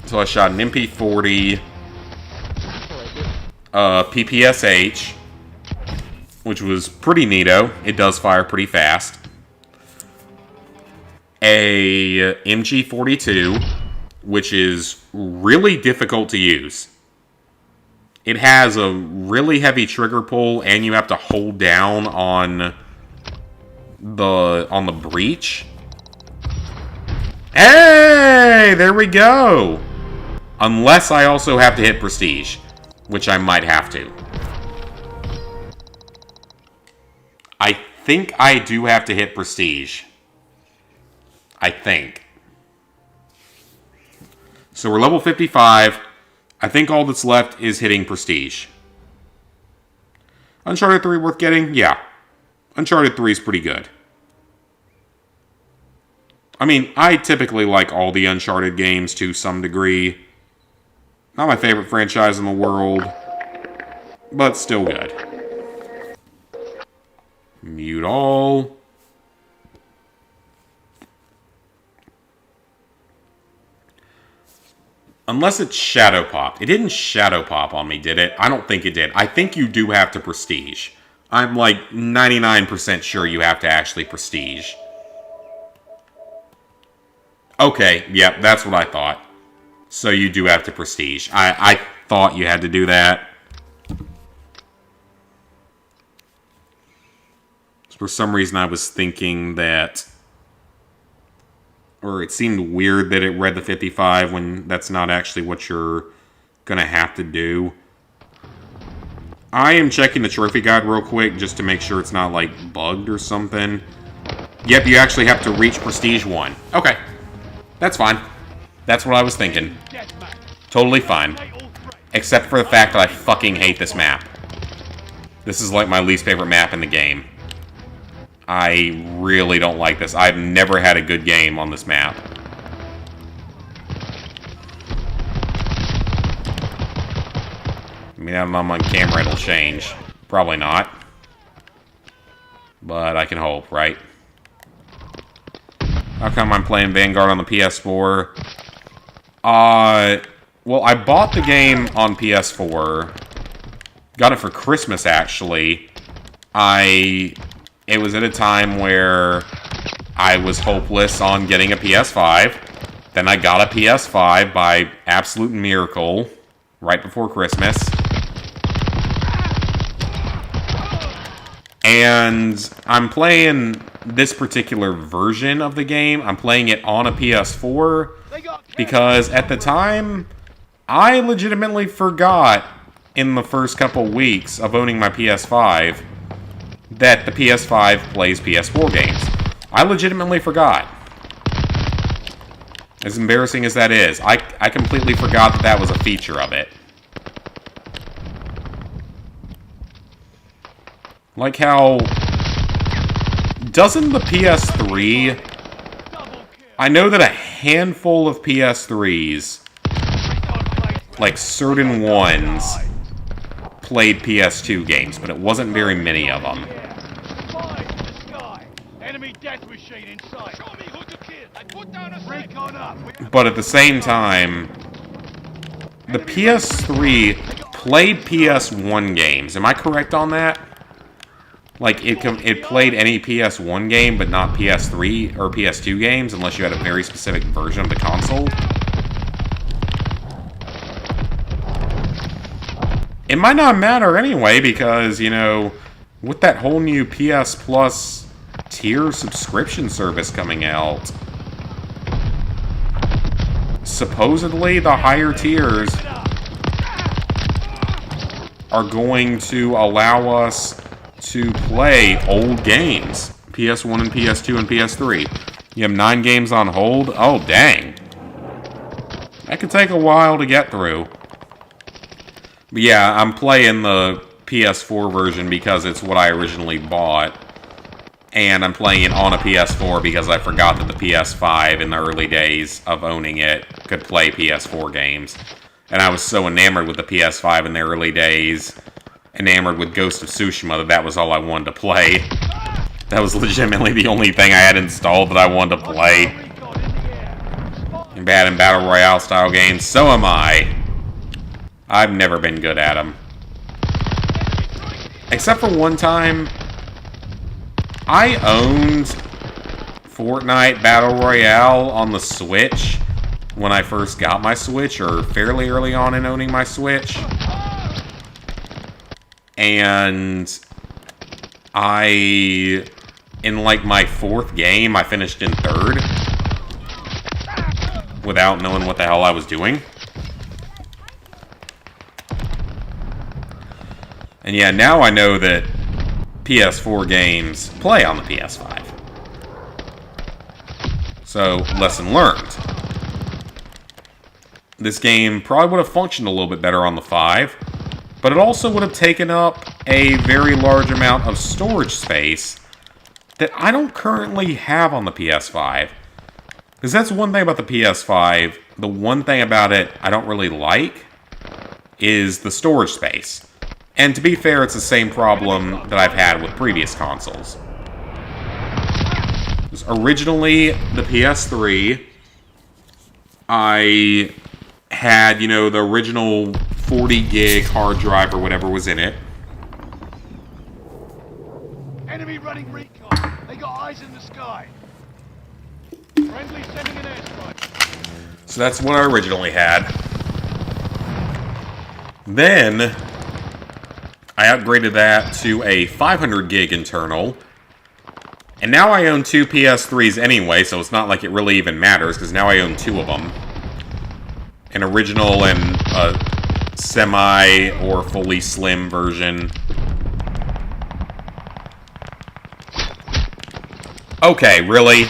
So I shot an MP40, PPSH, which was pretty neato. It does fire pretty fast. A MG42, which is really difficult to use. It has a really heavy trigger pull, and you have to hold down on the breech. Hey, there we go. Unless I also have to hit Prestige, which I might have to. I think I do have to hit Prestige. I think. So we're level 55. I think all that's left is hitting Prestige. Uncharted 3 worth getting? Yeah. Uncharted 3 is pretty good. I mean, I typically like all the Uncharted games to some degree. Not my favorite franchise in the world, but still good. Mute all. Unless it's shadow popped. It didn't shadow pop on me, did it? I don't think it did. I think you do have to Prestige. I'm like 99% sure you have to actually Prestige. Okay, yep, that's what I thought. So you do have to Prestige. I thought you had to do that. For some reason I was thinking that... Or it seemed weird that it read the 55 when that's not actually what you're gonna have to do. I am checking the trophy guide real quick just to make sure it's not, like, bugged or something. Yep, you actually have to reach Prestige 1. Okay. That's fine. That's what I was thinking. Totally fine. Except for the fact that I fucking hate this map. This is like my least favorite map in the game. I really don't like this. I've never had a good game on this map. I mean, I'm on camera, it'll change. Probably not. But I can hope, right? How come I'm playing Vanguard on the PS4? Well, I bought the game on PS4. Got it for Christmas, actually. It was at a time where I was hopeless on getting a PS5. Then I got a PS5 by absolute miracle right before Christmas. And I'm playing this particular version of the game. I'm playing it on a PS4 because at the time, I legitimately forgot in the first couple weeks of owning my PS5 that the PS5 plays PS4 games. I legitimately forgot. As embarrassing as that is, I completely forgot that that was a feature of it. Like how... Doesn't the PS3 I know that a handful of PS3s, like certain ones, played PS2 games, but it wasn't very many of them. Spies in the sky. Enemy death machine in sight. Show me who to kill. I put down a recon up. But at the same time, the PS3 played PS1 games. Am I correct on that? Like, it played any PS1 game, but not PS3 or PS2 games, unless you had a very specific version of the console. It might not matter anyway, because, you know, with that whole new PS Plus tier subscription service coming out, supposedly the higher tiers are going to allow us to play old games. PS1 and PS2 and PS3. You have 9 games on hold? Oh, dang. That could take a while to get through. But yeah, I'm playing the PS4 version because it's what I originally bought. And I'm playing it on a PS4 because I forgot that the PS5 in the early days of owning it could play PS4 games. And I was so enamored with the PS5 in the early days, enamored with Ghost of Tsushima, that was all I wanted to play. That was legitimately the only thing I had installed that I wanted to play. And bad in Battle Royale style games, so am I. I've never been good at them. Except for one time, I owned Fortnite Battle Royale on the Switch when I first got my Switch, or fairly early on in owning my Switch. And in like my 4th game, I finished in 3rd without knowing what the hell I was doing. And yeah, now I know that PS4 games play on the PS5. So, lesson learned. This game probably would have functioned a little bit better on the 5, but it also would have taken up a very large amount of storage space that I don't currently have on the PS5. Because that's one thing about the PS5. The one thing about it I don't really like is the storage space. And to be fair, it's the same problem that I've had with previous consoles. Originally, the PS3, I had, you know, the original 40 gig hard drive or whatever was in it. Enemy running recon. They got eyes in the sky. Friendly sending an airstrike. So that's what I originally had. Then I upgraded that to a 500 gig internal. And now I own 2 PS3s anyway, so it's not like it really even matters, because now I own 2 of them. An original and a semi or fully slim version. Okay, really?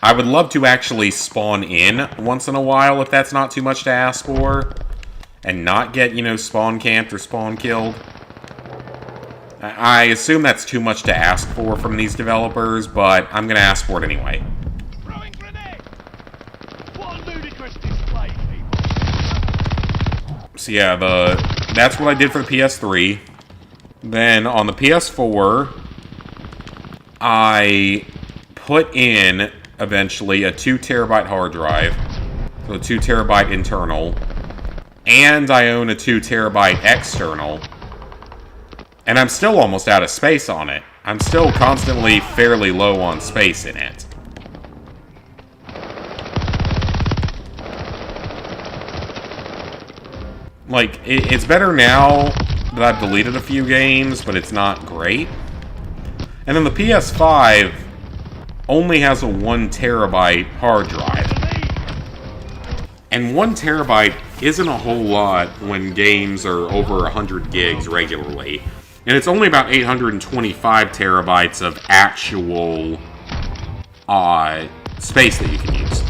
I would love to actually spawn in once in a while, if that's not too much to ask for. And not get, you know, spawn camped or spawn killed. I assume that's too much to ask for from these developers, but I'm gonna ask for it anyway. Throwing grenade. What a ludicrous display, people. So yeah, that's what I did for the PS3. Then on the PS4, I put in eventually a 2 terabyte hard drive, so a 2 terabyte internal, and I own a 2 terabyte external. And I'm still almost out of space on it. I'm still constantly fairly low on space in it. Like, it's better now that I've deleted a few games, but it's not great. And then the PS5 only has a 1 terabyte hard drive. And 1 terabyte isn't a whole lot when games are over 100 gigs regularly. And it's only about 825 terabytes of actual space that you can use.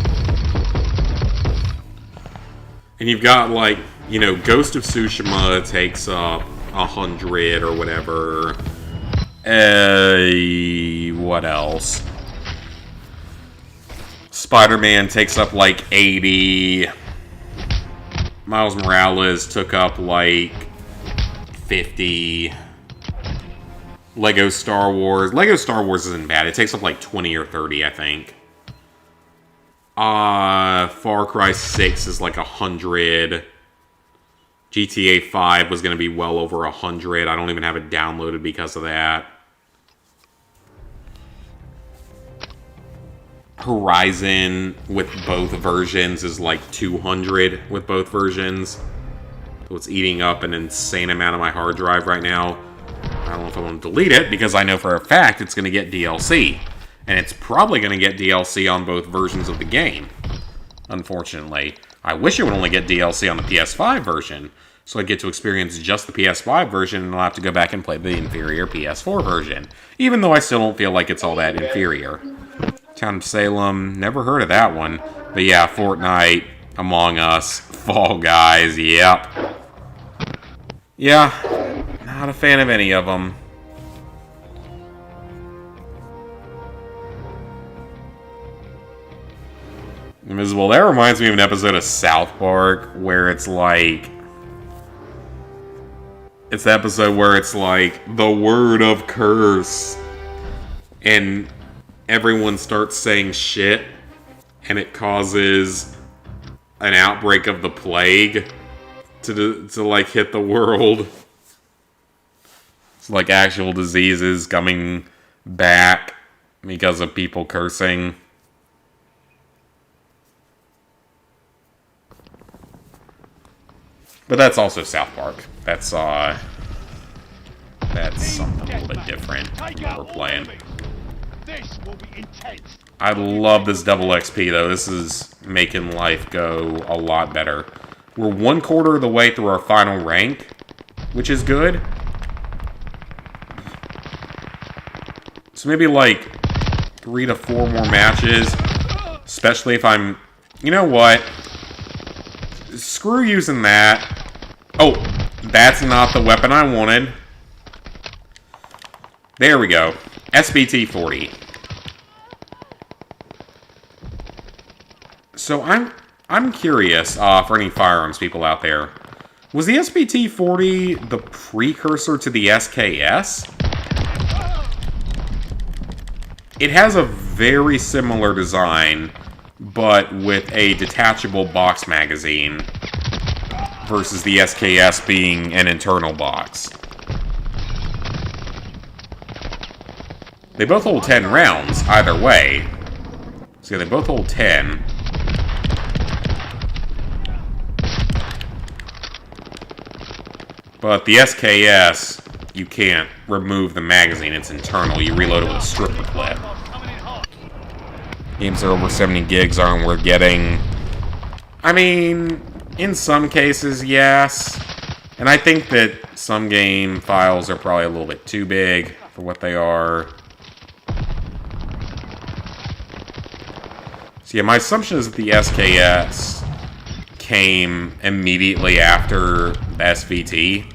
And you've got, like, you know, Ghost of Tsushima takes up 100 or whatever. What else? Spider-Man takes up like 80. Miles Morales took up like 50. Lego Star Wars isn't bad. It takes up like 20 or 30, I think. Far Cry 6 is like 100. GTA 5 was going to be well over 100. I don't even have it downloaded because of that. Horizon with both versions is like 200 with both versions. So it's eating up an insane amount of my hard drive right now. I don't know if I want to delete it because I know for a fact it's going to get DLC. And it's probably going to get DLC on both versions of the game. Unfortunately. I wish it would only get DLC on the PS5 version. So I'd get to experience just the PS5 version and I'll have to go back and play the inferior PS4 version. Even though I still don't feel like it's all that inferior. Town of Salem, never heard of that one. But yeah, Fortnite, Among Us, Fall Guys, yep. Yeah, not a fan of any of them. Invisible, that reminds me of an episode of South Park where it's like... It's the episode where it's like, the word of curse. And everyone starts saying shit, and it causes an outbreak of the plague to like hit the world. It's like actual diseases coming back because of people cursing. But that's also South Park. That's something a little bit different than what we're playing. This will be intense. I love this double XP, though. This is making life go a lot better. We're 1/4 of the way through our final rank, which is good. So maybe like 3 to 4 more matches, especially if I'm... You know what? Screw using that. Oh, that's not the weapon I wanted. There we go. SBT-40. So I'm curious for any firearms people out there. Was the SBT-40 the precursor to the SKS? It has a very similar design, but with a detachable box magazine versus the SKS being an internal box. They both hold 10 rounds, either way. So yeah, they both hold 10. But the SKS, you can't remove the magazine, it's internal. You reload it with a stripper clip. Games that are over 70 gigs aren't worth getting. I mean, in some cases, yes. And I think that some game files are probably a little bit too big for what they are. So yeah, my assumption is that the SKS came immediately after the SVT.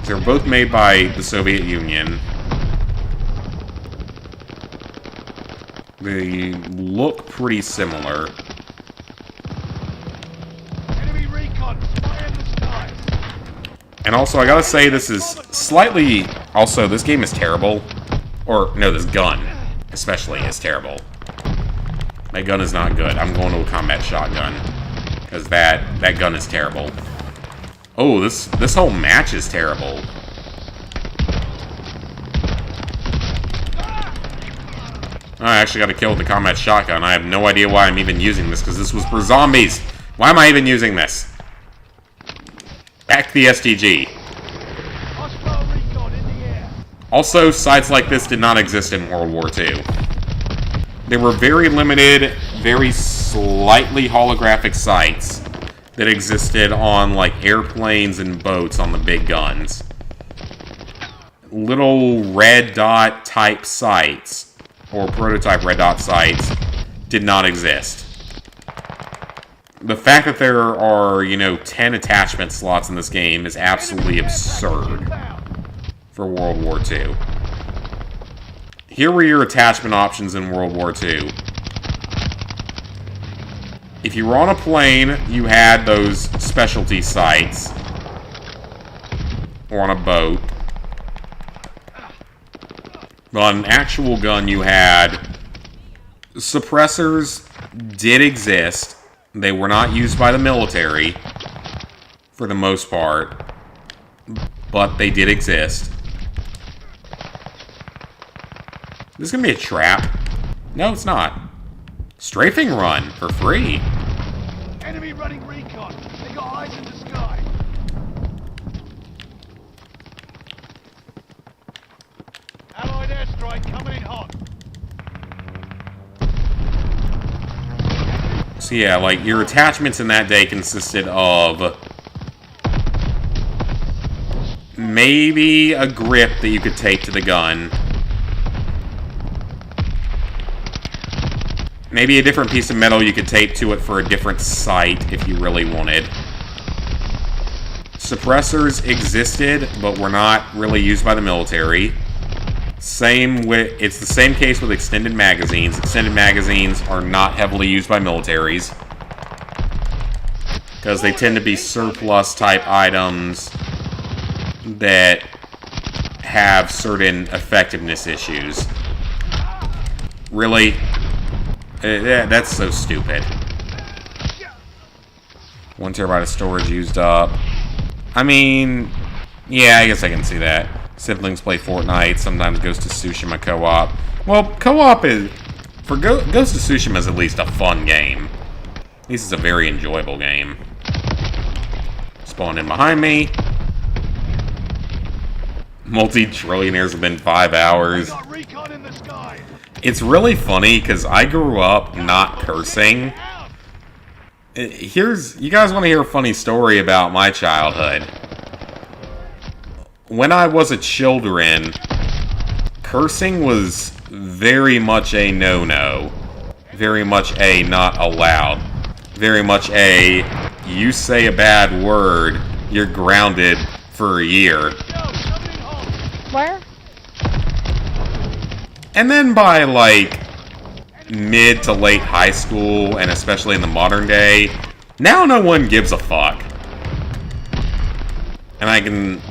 They're both made by the Soviet Union. They look pretty similar. Enemy recon, fire in the skies. And also, I gotta say, this is slightly... Also, this game is terrible. Or, no, this gun, especially, is terrible. That gun is not good. I'm going to a combat shotgun. Because that gun is terrible. Oh, this whole match is terrible. I actually got a kill with the combat shotgun. I have no idea why I'm even using this, because this was for zombies. Why am I even using this? Back to the STG. Hostile recon in the air. Also, sites like this did not exist in World War II. They were very limited, very slightly holographic sites that existed on, like, airplanes and boats on the big guns. Little red dot type sites, or prototype red dot sites, did not exist. The fact that there are, 10 attachment slots in this game is absolutely absurd for World War II. Here were your attachment options in World War II. if you were on a plane, you had those specialty sights. Or on a boat. But on an actual gun, you had... suppressors did exist. They were not used by the military. For the most part. But they did exist. This is gonna be a trap. No, it's not. Strafing run for free. Enemy running recon. They got eyes in the sky. Allied airstrike coming in hot. So yeah, like, your attachments in that day consisted of maybe a grip that you could tape to the gun. Maybe a different piece of metal you could tape to it for a different sight if you really wanted. Suppressors existed, but were not really used by the military. It's the same case with extended magazines. Extended magazines are not heavily used by militaries. Because they tend to be surplus type items that have certain effectiveness issues. Really? That's so stupid. 1 terabyte of storage used up. I mean, yeah, I guess I can see that. Siblings play Fortnite, sometimes Ghost of Tsushima co-op. Well, co-op is... for Ghost of Tsushima is at least a fun game. At least it's a very enjoyable game. Spawn in behind me. Multi-trillionaires within 5 hours. They got recon in the sky. It's really funny, because I grew up not cursing. You guys want to hear a funny story about my childhood? When I was a children, cursing was very much a no-no. Very much a not allowed. Very much a, you say a bad word, you're grounded for a year. Where? And then by, like, mid to late high school, and especially in the modern day, now no one gives a fuck. And I can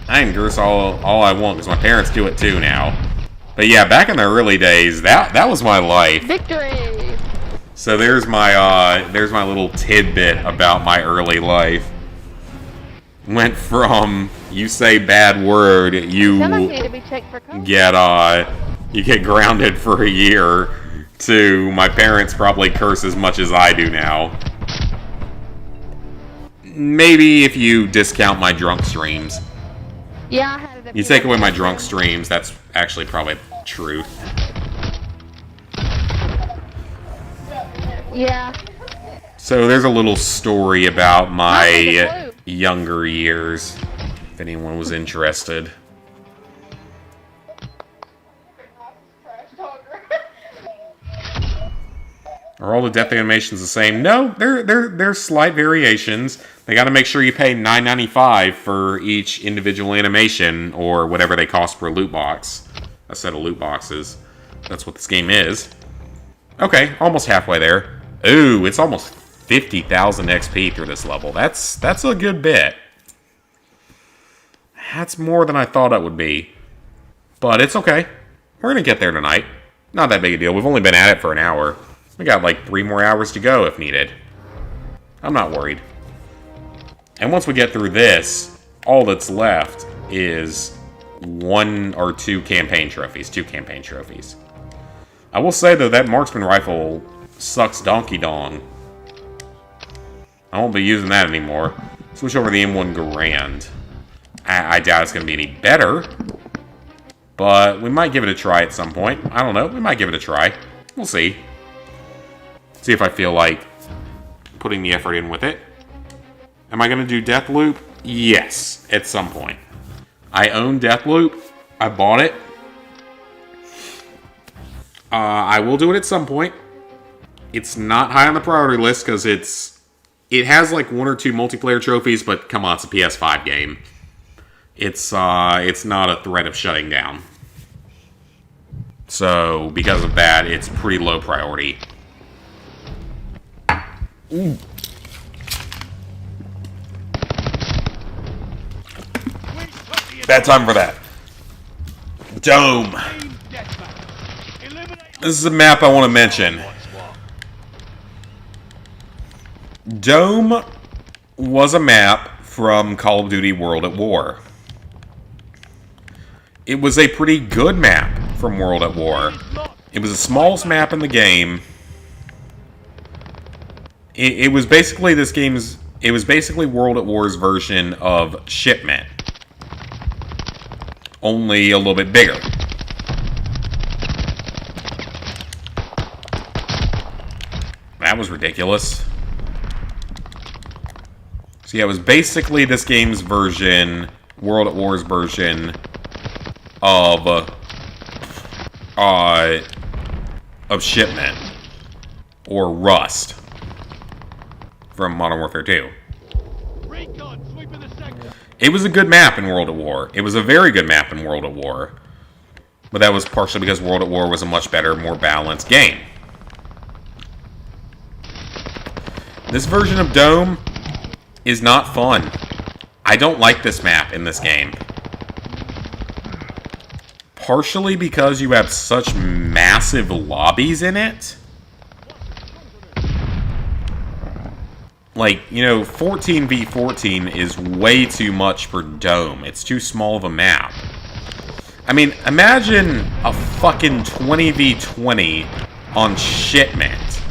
curse all I want, because my parents do it too now. But yeah, back in the early days, that was my life. Victory! So there's my little tidbit about my early life. Went from, you say bad word, you Stomach need to be checked for COVID. you get grounded for a year, to my parents probably curse as much as I do now. Maybe if you discount my drunk streams. Yeah, I had it. You take away my drunk streams, that's actually probably the truth. Yeah. So there's a little story about my Blue. younger years, if anyone was interested. Are all the death animations the same? No, there's slight variations. They got to make sure you pay $9.95 for each individual animation, or whatever they cost per loot box. A set of loot boxes. That's what this game is. Okay, almost halfway there. Ooh, it's almost 50,000 XP through this level. That's a good bit. That's more than I thought it would be. But it's okay. We're going to get there tonight. Not that big a deal. We've only been at it for an hour. We got like 3 more hours to go if needed. I'm not worried. And once we get through this, all that's left is 1 or 2 campaign trophies. 2 campaign trophies. I will say, though, that marksman rifle sucks donkey dong. I won't be using that anymore. Switch over to the M1 Garand. I doubt it's going to be any better. But we might give it a try at some point. I don't know. We might give it a try. We'll see. See if I feel like putting the effort in with it. Am I going to do Deathloop? Yes, at some point. I own Deathloop. I bought it. I will do it at some point. It's not high on the priority list because it has like 1 or 2 multiplayer trophies, but come on, it's a PS5 game. It's not a threat of shutting down. So because of that, it's pretty low priority. Ooh. Bad time for that. Dome. This is a map I want to mention. Dome was a map from Call of Duty World at War. It was a pretty good map from World at War. It was the smallest map in the game. It was basically this game's... It was basically World at War's version of Shipment. Only a little bit bigger. That was ridiculous. So yeah, it was basically this game's version, World at War's version of Shipment or Rust from Modern Warfare 2. It was a good map in World at War. It was a very good map in World at War. But that was partially because World at War was a much better, more balanced game. This version of Dome is not fun. I don't like this map in this game. Partially because you have such massive lobbies in it. Like, you know, 14v14 is way too much for Dome. It's too small of a map. I mean, imagine a fucking 20v20 on Shipment.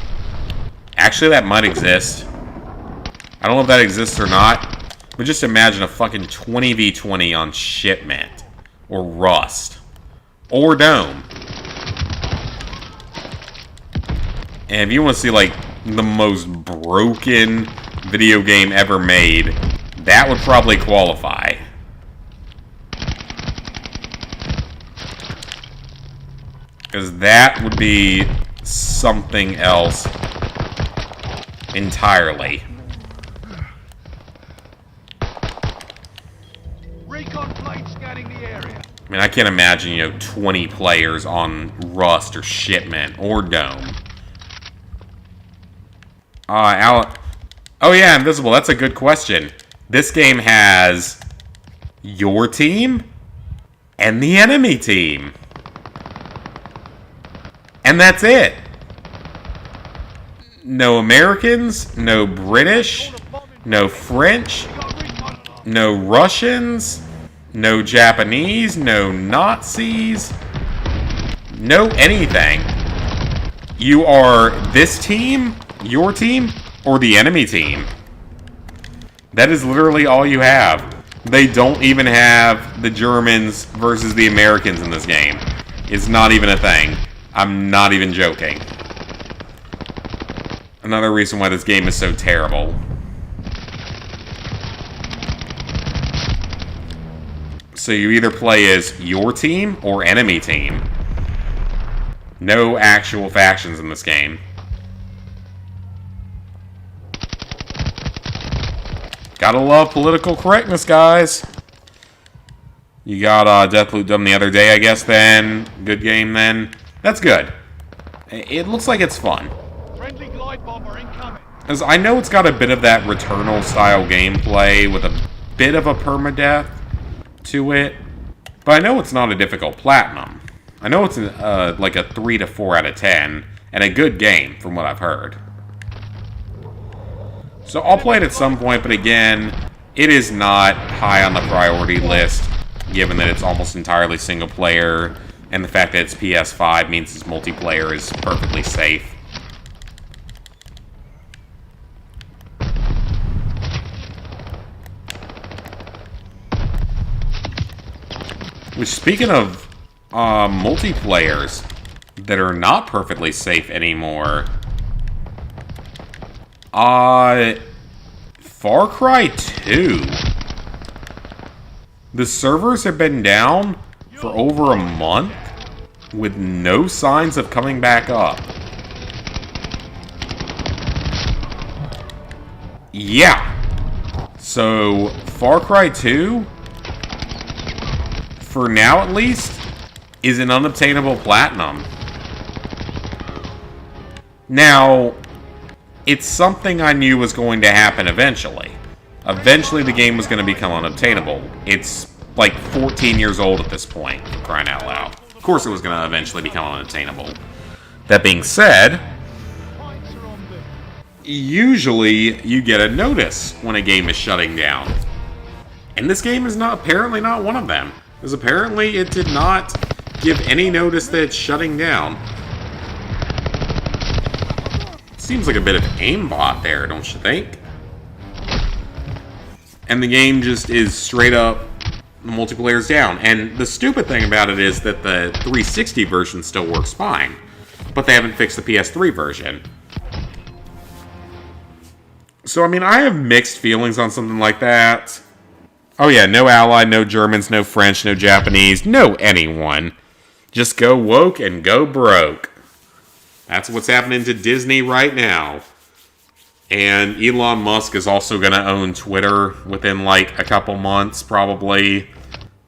Actually, that might exist. I don't know if that exists or not. But just imagine a fucking 20v20 on Shipment. Or Rust. Or Dome. And if you want to see, like, the most broken video game ever made, that would probably qualify. Because that would be something else entirely. Recon plane scanning the area. I mean, I can't imagine, you know, 20 players on Rust or Shipment or Dome. Oh yeah, Invisible, that's a good question. This game has your team and the enemy team. And that's it. No Americans, no British, no French, no Russians, no Japanese, no Nazis, no anything. You are this team, your team, or the enemy team. That is literally all you have. They don't even have the Germans versus the Americans in this game. It's not even a thing. I'm not even joking. Another reason why this game is so terrible. So you either play as your team or enemy team. No actual factions in this game. Gotta love political correctness, guys. You got Deathloop done the other day, I guess, then. Good game, then. That's good. It looks like it's fun. Friendly glide bomber incoming. As I know it's got a bit of that Returnal-style gameplay with a bit of a permadeath to it. But I know it's not a difficult platinum. I know it's like a 3 to 4 out of 10. And a good game, from what I've heard. So I'll play it at some point, but again, it is not high on the priority list, given that it's almost entirely single player, and the fact that it's PS5 means its multiplayer is perfectly safe. Which, speaking of multiplayers that are not perfectly safe anymore, Far Cry 2. The servers have been down for over a month with no signs of coming back up. Yeah. So, Far Cry 2, for now at least, is an unobtainable platinum. Now, it's something I knew was going to happen eventually. Eventually the game was going to become unobtainable. It's like 14 years old at this point, for crying out loud. Of course it was going to eventually become unattainable. That being said, usually you get a notice when a game is shutting down. And this game is apparently not one of them. Because apparently it did not give any notice that it's shutting down. Seems like a bit of aimbot there, don't you think? And the game just is straight up, the multiplayer's down. And the stupid thing about it is that the 360 version still works fine. But they haven't fixed the PS3 version. So, I mean, I have mixed feelings on something like that. Oh yeah, no Allied, no Germans, no French, no Japanese, no anyone. Just go woke and go broke. That's what's happening to Disney right now. And Elon Musk is also going to own Twitter within like a couple months, probably.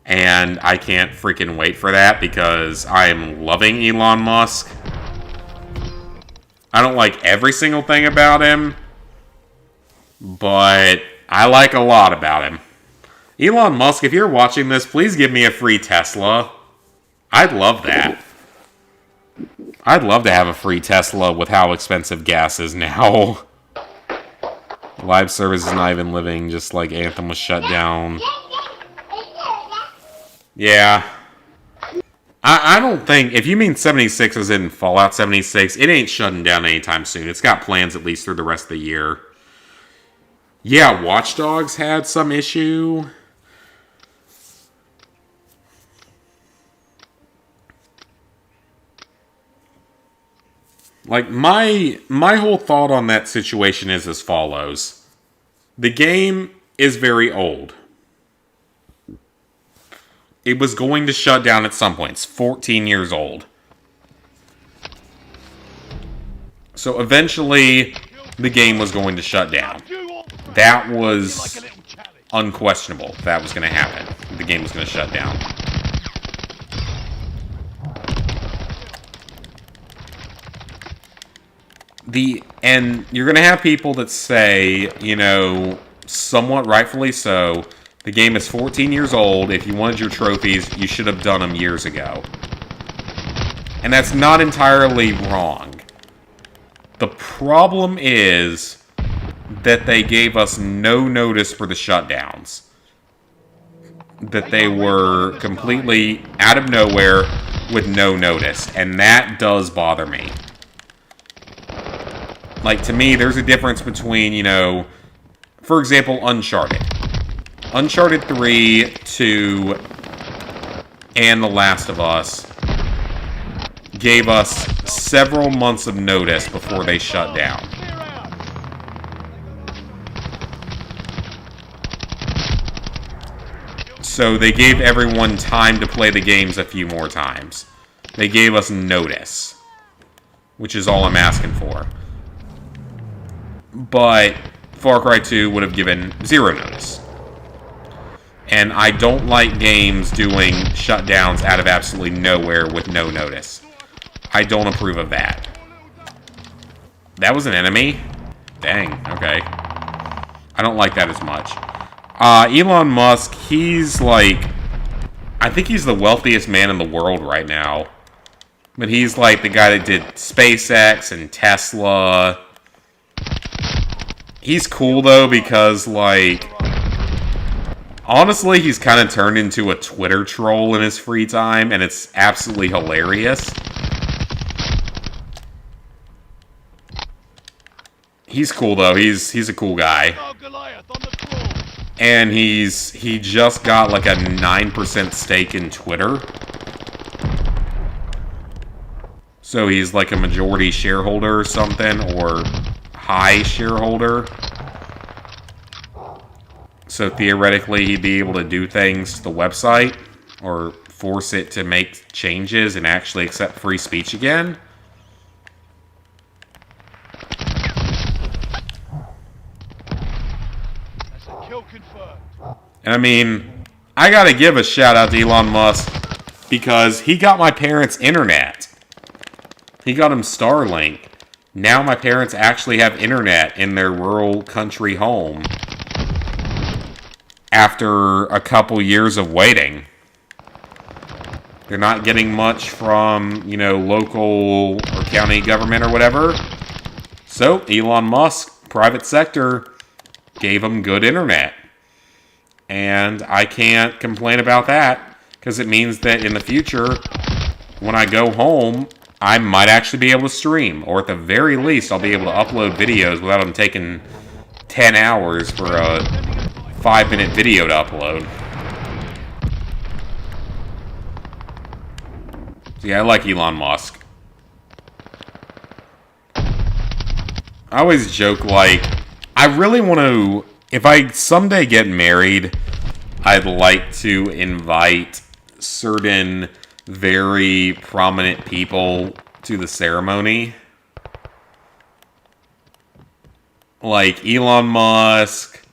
And I can't freaking wait for that because I am loving Elon Musk. I don't like every single thing about him, but I like a lot about him. Elon Musk, if you're watching this, please give me a free Tesla. I'd love that. I'd love to have a free Tesla with how expensive gas is now. Live service is not even living, just like Anthem was shut down. Yeah. I don't think, if you mean 76 as in Fallout 76, it ain't shutting down anytime soon. It's got plans at least through the rest of the year. Yeah, Watch Dogs had some issue. Like, my whole thought on that situation is as follows. The game is very old. It was going to shut down at some point. It's 14 years old. So eventually, the game was going to shut down. That was unquestionable. That was going to happen. The game was going to shut down. And you're going to have people that say, you know, somewhat rightfully so, the game is 14 years old. If you wanted your trophies, you should have done them years ago. And that's not entirely wrong. The problem is that they gave us no notice for the shutdowns. That they were completely out of nowhere with no notice. And that does bother me. Like, to me, there's a difference between, you know, for example, Uncharted. Uncharted 3, 2, and The Last of Us gave us several months of notice before they shut down. So they gave everyone time to play the games a few more times. They gave us notice, which is all I'm asking for. But Far Cry 2 would have given zero notice. And I don't like games doing shutdowns out of absolutely nowhere with no notice. I don't approve of that. That was an enemy? Dang, okay. I don't like that as much. Elon Musk, he's like... I think he's the wealthiest man in the world right now. But he's like the guy that did SpaceX and Tesla. He's cool, though, because, like... Honestly, he's kind of turned into a Twitter troll in his free time, and it's absolutely hilarious. He's cool, though. He's a cool guy. And he just got, like, a 9% stake in Twitter. So he's, like, a majority shareholder or something, or high shareholder. So theoretically, he'd be able to do things to the website or force it to make changes and actually accept free speech again. That's a kill confirmed. And I mean, I gotta give a shout out to Elon Musk because he got my parents' internet. He got him Starlink. Now my parents actually have internet in their rural country home. After a couple years of waiting. They're not getting much from, you know, local or county government or whatever. So, Elon Musk, private sector, gave them good internet. And I can't complain about that, because it means that in the future, when I go home, I might actually be able to stream. Or at the very least, I'll be able to upload videos without them taking 10 hours for a 5-minute video to upload. So yeah, I like Elon Musk. I always joke, like, I really want to, if I someday get married, I'd like to invite certain very prominent people to the ceremony. Like Elon Musk,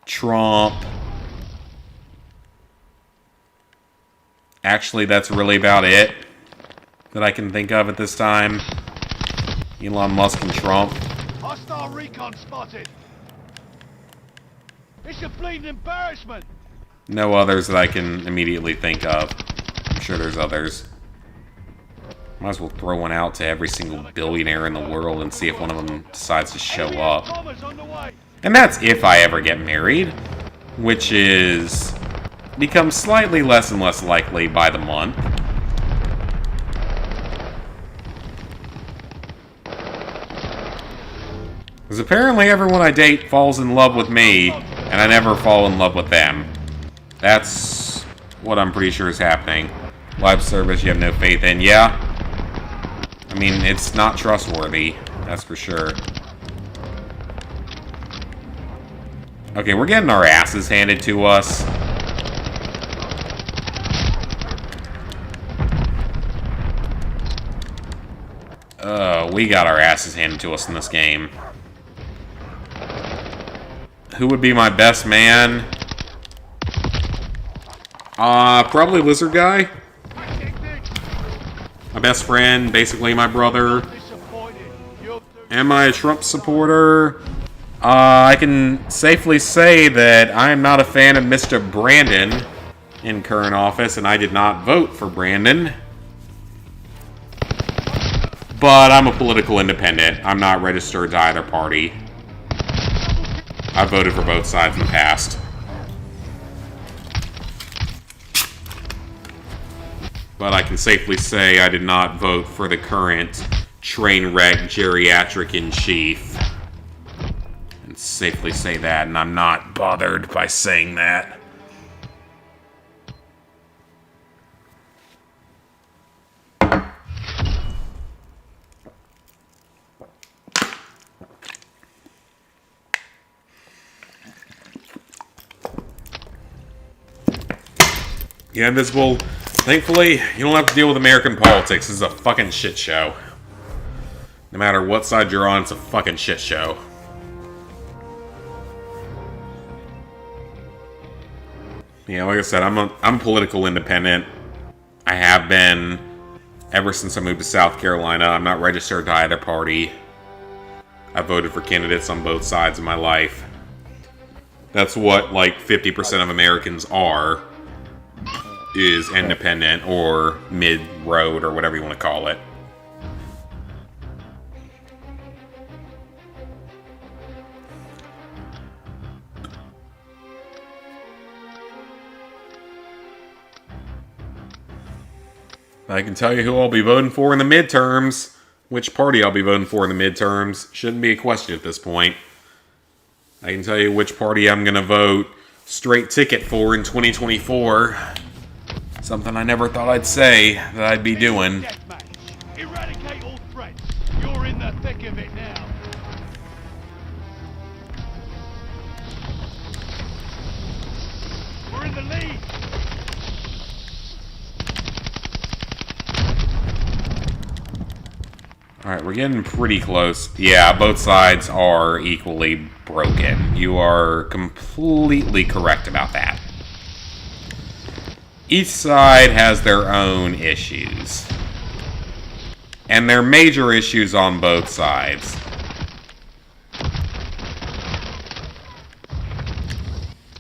Trump. Actually, that's really about it that I can think of at this time. Elon Musk and Trump. Hostile recon spotted. It's a bleeding embarrassment. No others that I can immediately think of. I'm sure there's others. Might as well throw one out to every single billionaire in the world and see if one of them decides to show up. And that's if I ever get married, which is becomes slightly less and less likely by the month. Because apparently everyone I date falls in love with me, and I never fall in love with them. That's what I'm pretty sure is happening. Live service you have no faith in. Yeah. I mean, it's not trustworthy. That's for sure. Okay, we're getting our asses handed to us. We got our asses handed to us in this game. Who would be my best man? Probably Lizard Guy. My best friend, basically my brother. Am I a Trump supporter? I can safely say that I am not a fan of Mr. Brandon in current office, and I did not vote for Brandon. But I'm a political independent. I'm not registered to either party. I've voted for both sides in the past. But I can safely say I did not vote for the current train wreck geriatric in chief. And safely say that, and I'm not bothered by saying that. Yeah, Invisible. Thankfully, you don't have to deal with American politics. This is a fucking shit show. No matter what side you're on, it's a fucking shit show. Yeah, like I said, I'm political independent. I have been ever since I moved to South Carolina. I'm not registered to either party. I voted for candidates on both sides of my life. That's what, like, 50% of Americans are. Is independent or mid-road or whatever you want to call it. I can tell you who I'll be voting for in the midterms. Which party I'll be voting for in the midterms shouldn't be a question at this point. I can tell you which party I'm going to vote straight ticket for in 2024. Something I never thought I'd say that I'd be doing. Eradicate all threats. You're in the thick of it now. We're in the lead. Alright, we're getting pretty close. Yeah, both sides are equally broken. You are completely correct about that. Each side has their own issues. And there are major issues on both sides.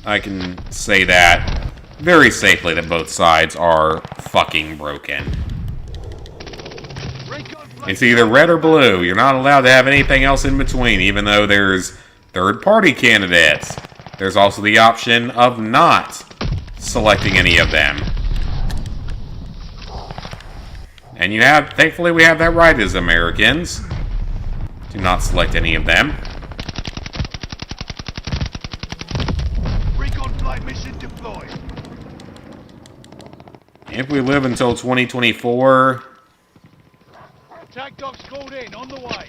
I can say that very safely, that both sides are fucking broken. It's either red or blue. You're not allowed to have anything else in between, even though there's third-party candidates. There's also the option of not selecting any of them. And thankfully we have that right as Americans. Do not select any of them. Recon flight mission deployed. If we live until 2024... Attack dogs called in, on the way.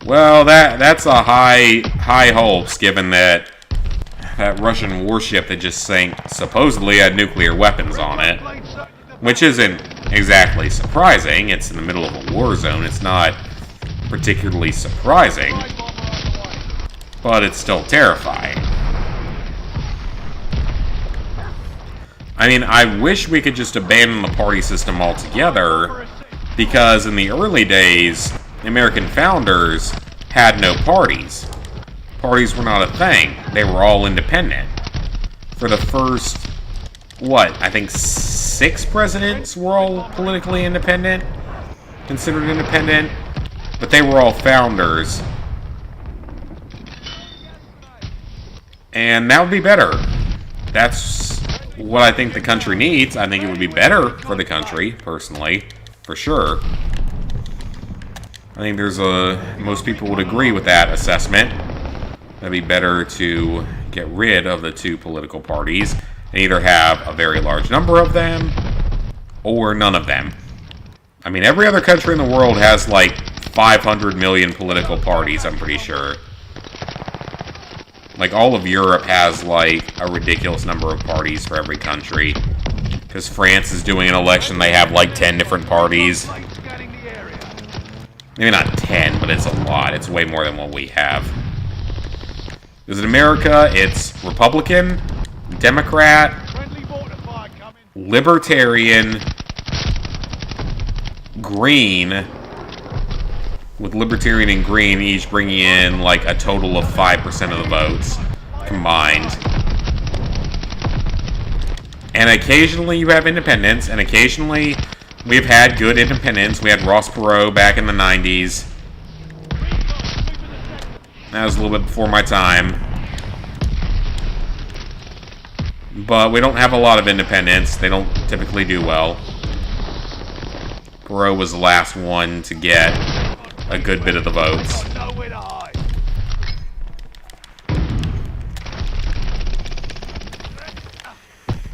Well, that's a high hopes, given that Russian warship that just sank supposedly had nuclear weapons on it. Which isn't exactly surprising. It's in the middle of a war zone. It's not particularly surprising. But it's still terrifying. I mean, I wish we could just abandon the party system altogether, because in the early days, the American founders had no parties. Parties were not a thing. They were all independent. For the first, I think 6 presidents were all politically independent, considered independent, but they were all founders. And that would be better. That's what I think the country needs. I think it would be better for the country, personally, for sure. I think most people would agree with that assessment. It'd be better to get rid of the 2 political parties and either have a very large number of them or none of them. I mean, every other country in the world has like 500 million political parties, I'm pretty sure. Like, all of Europe has, like, a ridiculous number of parties for every country. Because France is doing an election, they have, like, 10 different parties. Maybe not 10, but it's a lot. It's way more than what we have. Because in America, it's Republican, Democrat, Libertarian, Green, with Libertarian and Green each bringing in like a total of 5% of the votes combined. And occasionally you have independents, and occasionally we've had good independents. We had Ross Perot back in the 90s. That was a little bit before my time. But we don't have a lot of independents. They don't typically do well. Perot was the last one to get a good bit of the votes.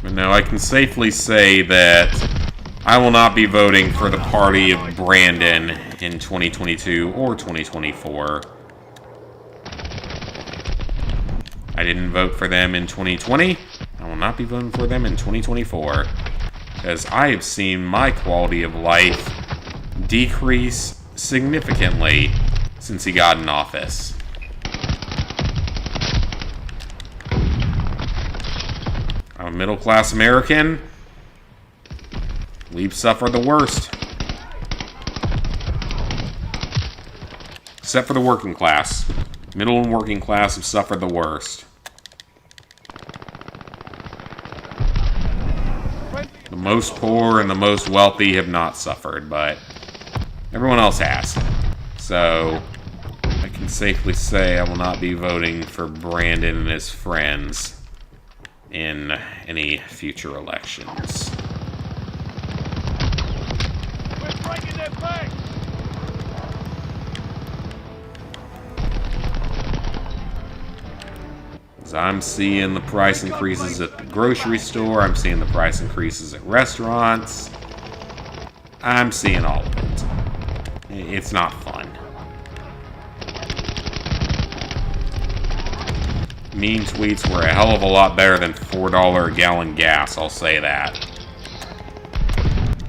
But no, I can safely say that I will not be voting for the party of Brandon in 2022 or 2024. I didn't vote for them in 2020. I will not be voting for them in 2024. Because I have seen my quality of life decrease significantly since he got in office. I'm a middle-class American. We've suffered the worst. Except for the working class. Middle and working class have suffered the worst. The most poor and the most wealthy have not suffered, but everyone else has. So, I can safely say I will not be voting for Brandon and his friends in any future elections. We're breaking their backs. As I'm seeing the price increases at the grocery store, I'm seeing the price increases at restaurants. I'm seeing all of it. It's not fun. Mean tweets were a hell of a lot better than $4 a gallon gas, I'll say that.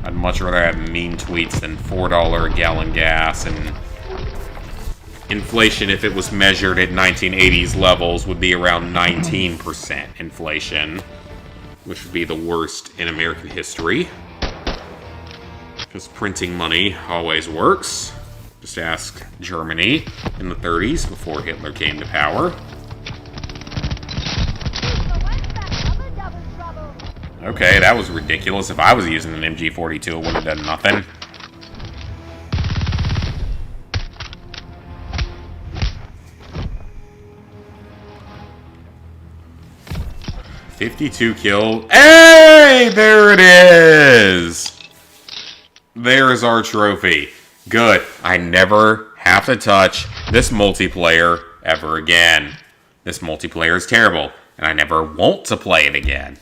I'd much rather have mean tweets than $4 a gallon gas, and inflation, if it was measured at 1980s levels, would be around 19% inflation, which would be the worst in American history. Because printing money always works. Just ask Germany in the 30s before Hitler came to power. Okay, that was ridiculous. If I was using an MG42, it would have done nothing. $52 kills. Hey! There it is! There's our trophy. Good. I never have to touch this multiplayer ever again. This multiplayer is terrible, and I never want to play it again.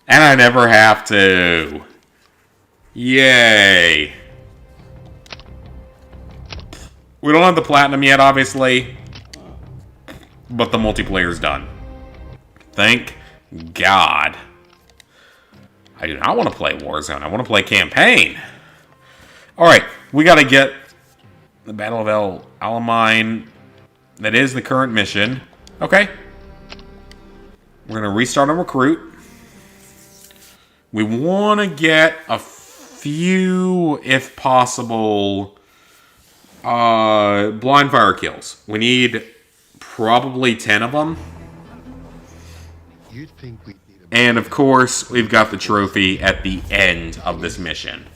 And I never have to. Yay. We don't have the platinum yet, obviously. But the multiplayer's done. Thank God. I do not want to play Warzone. I want to play campaign. Alright, we got to get the Battle of El Alamein. That is the current mission. Okay. We're going to restart and recruit. We want to get a few, if possible, blind fire kills. We need probably 10 of them. And of course, we've got the trophy at the end of this mission.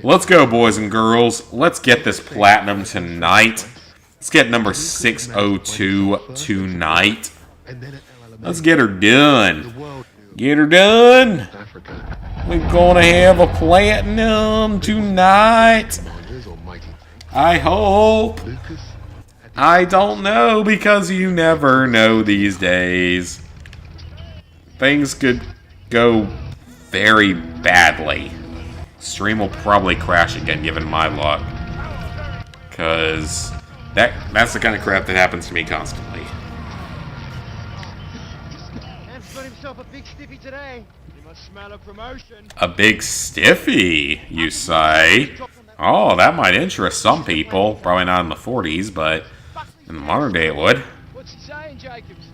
Let's go, boys and girls. Let's get this platinum tonight. Let's get number 602 tonight. Let's get her done. Get her done. We're gonna have a platinum tonight. I hope. I don't know, because you never know these days. Things could go very badly. Stream will probably crash again, given my luck. Because that's the kind of crap that happens to me constantly. A big stiffy today. You must smell a promotion. A big stiffy, you say? Oh, that might interest some people. Probably not in the 40s, but in the modern day it would. What's he saying, Jacobs?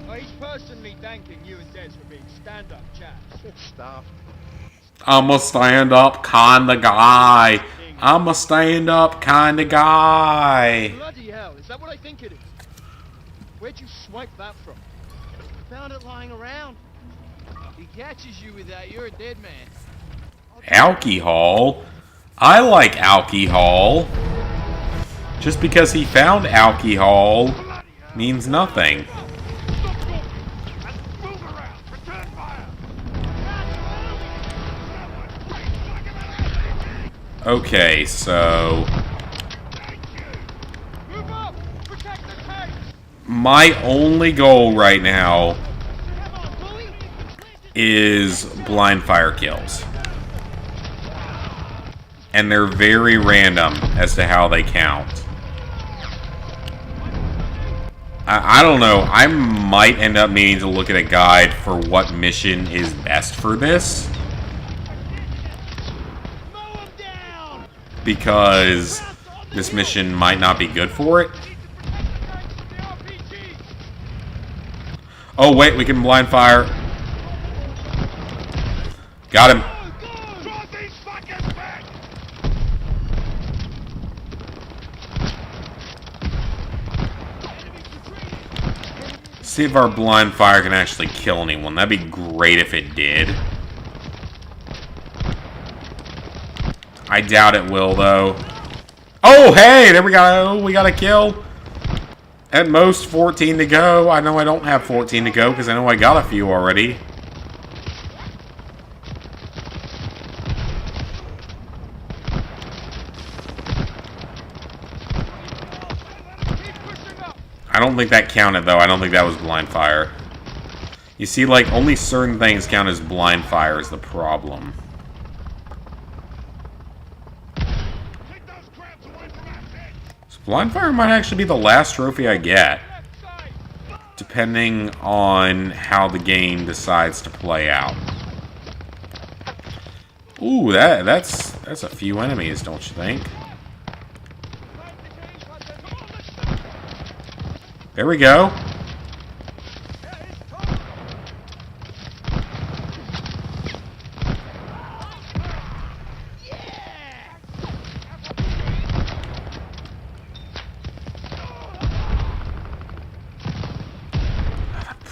Oh, he's personally thanking you and Des for being stand-up chaps. Stuff. I'm a stand-up kind of guy. I'm a stand-up kind of guy. Bloody hell, is that what I think it is? Where'd you swipe that from? Found it lying around. He catches you with that, you're a dead man. Alcohol? I like alcohol. Just because he found alcohol means nothing. Okay, so my only goal right now is blind fire kills. And they're very random as to how they count. I don't know. I might end up needing to look at a guide for what mission is best for this. Because this mission might not be good for it. Oh, wait, we can blind fire. Got him. See if our blind fire can actually kill anyone. That'd be great if it did. I doubt it will, though. Oh, hey! There we go. We got a kill. At most, 14 to go. I know I don't have 14 to go, because I know I got a few already. I don't think that counted, though. I don't think that was blind fire. You see, like, only certain things count as blind fire is the problem. So blind fire might actually be the last trophy I get. Depending on how the game decides to play out. Ooh, that's a few enemies, don't you think? There we go.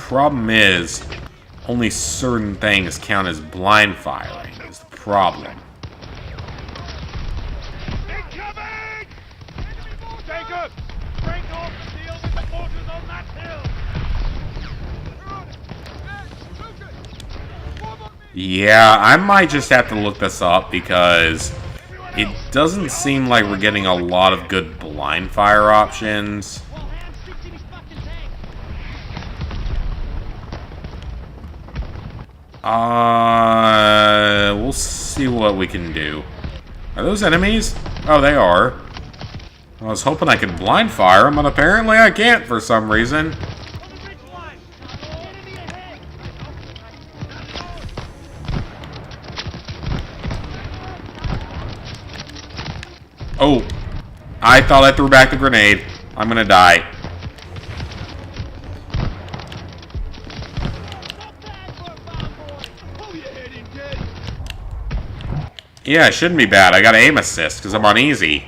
problem is, only certain things count as blind firing, is the problem. Incoming! Jacob! Break off the deal with the mortars on that hill! Yeah, I might just have to look this up because it doesn't seem like we're getting a lot of good blind fire options. We'll see what we can do. Are those enemies? Oh, they are. I was hoping I could blind fire them, but apparently I can't for some reason. Oh, I thought I threw back the grenade. I'm gonna die. Yeah, it shouldn't be bad. I got aim assist because I'm on easy.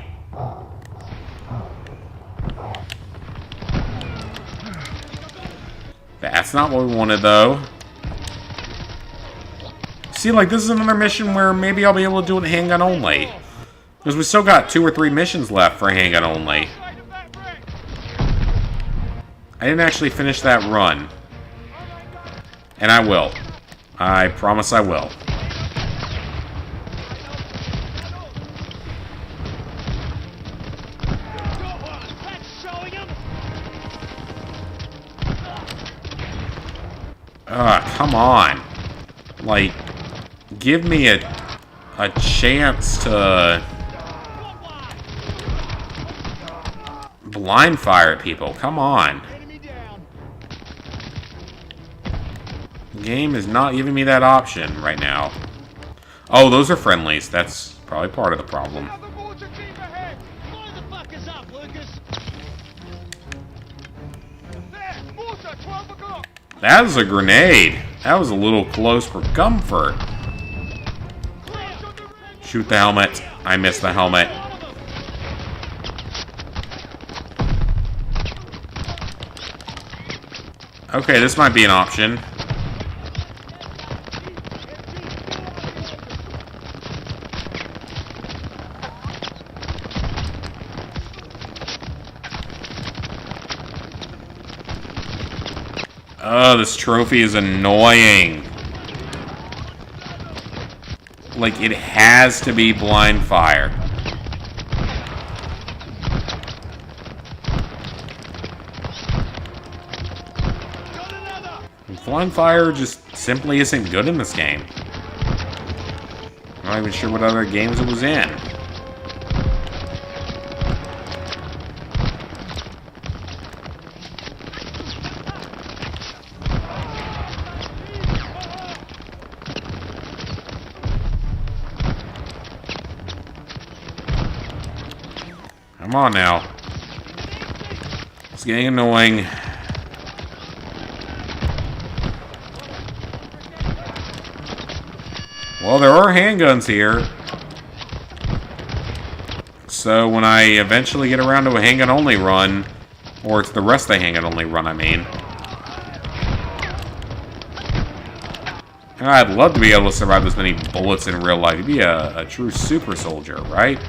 That's not what we wanted, though. See, like, this is another mission where maybe I'll be able to do it handgun only. Because we still got 2 or 3 missions left for handgun only. I didn't actually finish that run. And I will. I promise I will. Come on. Like, give me a chance to blind fire people. Come on. The game is not giving me that option right now. Oh, those are friendlies. That's probably part of the problem. That was a grenade. That was a little close for comfort. Shoot the helmet. I missed the helmet. Okay, this might be an option. Oh, this trophy is annoying. Like, it has to be blind fire. Blind fire just simply isn't good in this game. I'm not even sure what other games it was in. Come on now. It's getting annoying. Well, there are handguns here. So when I eventually get around to a handgun-only run, or to the rest of the handgun-only run, I mean, I'd love to be able to survive this many bullets in real life. You'd be a true super soldier, right?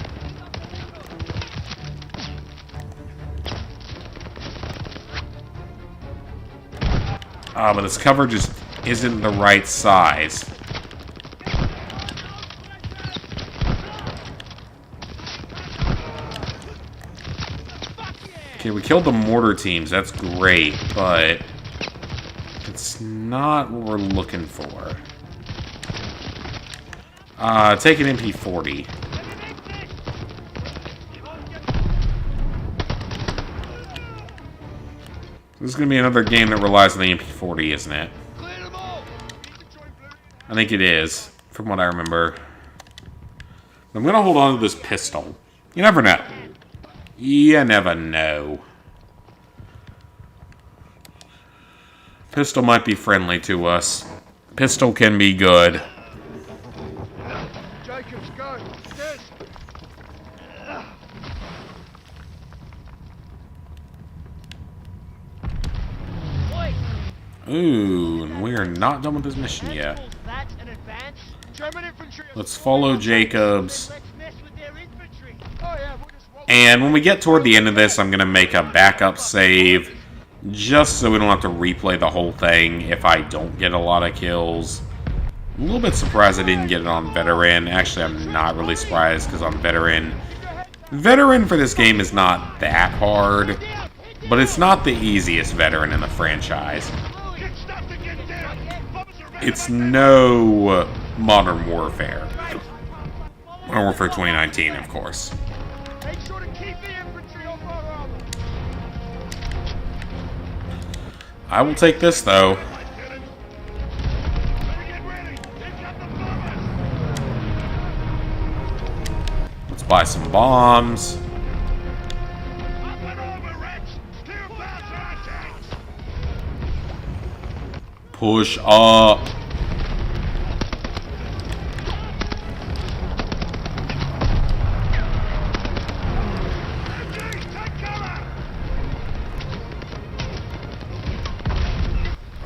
But this cover just isn't the right size. Okay, we killed the mortar teams. That's great, but it's not what we're looking for. Take an MP40. This is going to be another game that relies on the MP40, isn't it? I think it is, from what I remember. I'm going to hold on to this pistol. You never know. You never know. Pistol might be friendly to us. Pistol can be good. Jacobs, go! Yes. Ooh, and we are not done with this mission yet. That's an advance. German infantry. Let's follow Jacobs. Let's mess with their infantry. Oh yeah, we'll just roll. And when we get toward the end of this, I'm going to make a backup save. Just so we don't have to replay the whole thing if I don't get a lot of kills. I'm a little bit surprised I didn't get it on Veteran. Actually, I'm not really surprised because on Veteran... Veteran for this game is not that hard. But it's not the easiest Veteran in the franchise. It's no Modern Warfare. Modern Warfare 2019, of course. Make sure to keep the infantry off our armor. I will take this, though. Let's buy some bombs. Push up.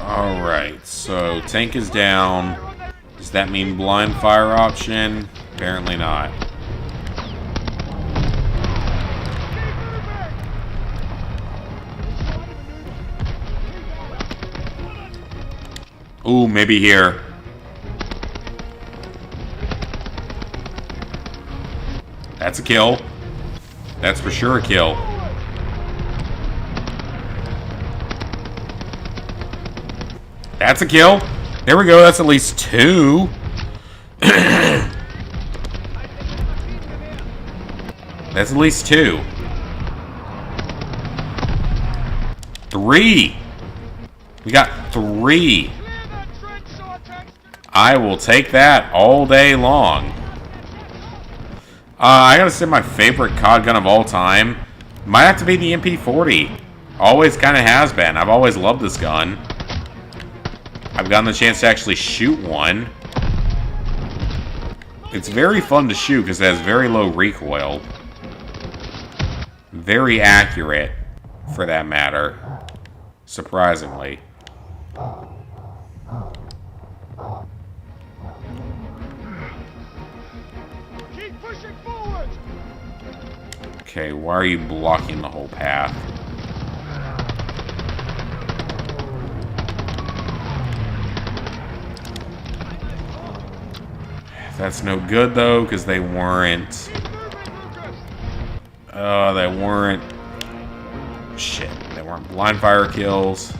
Alright, so tank is down. Does that mean blind fire option? Apparently not. Ooh, maybe here. That's a kill. That's for sure a kill. That's a kill. There we go. That's at least 2. That's at least 2. 3. We got 3. I will take that all day long. I gotta say my favorite Cod Gun of all time might have to be the MP40. Always kind of has been. I've always loved this gun. I've gotten the chance to actually shoot one. It's very fun to shoot because it has very low recoil. Very accurate, for that matter. Surprisingly. Keep pushing forward. Okay, why are you blocking the whole path? That's no good, though, because they weren't... they weren't... Shit, they weren't blind fire kills.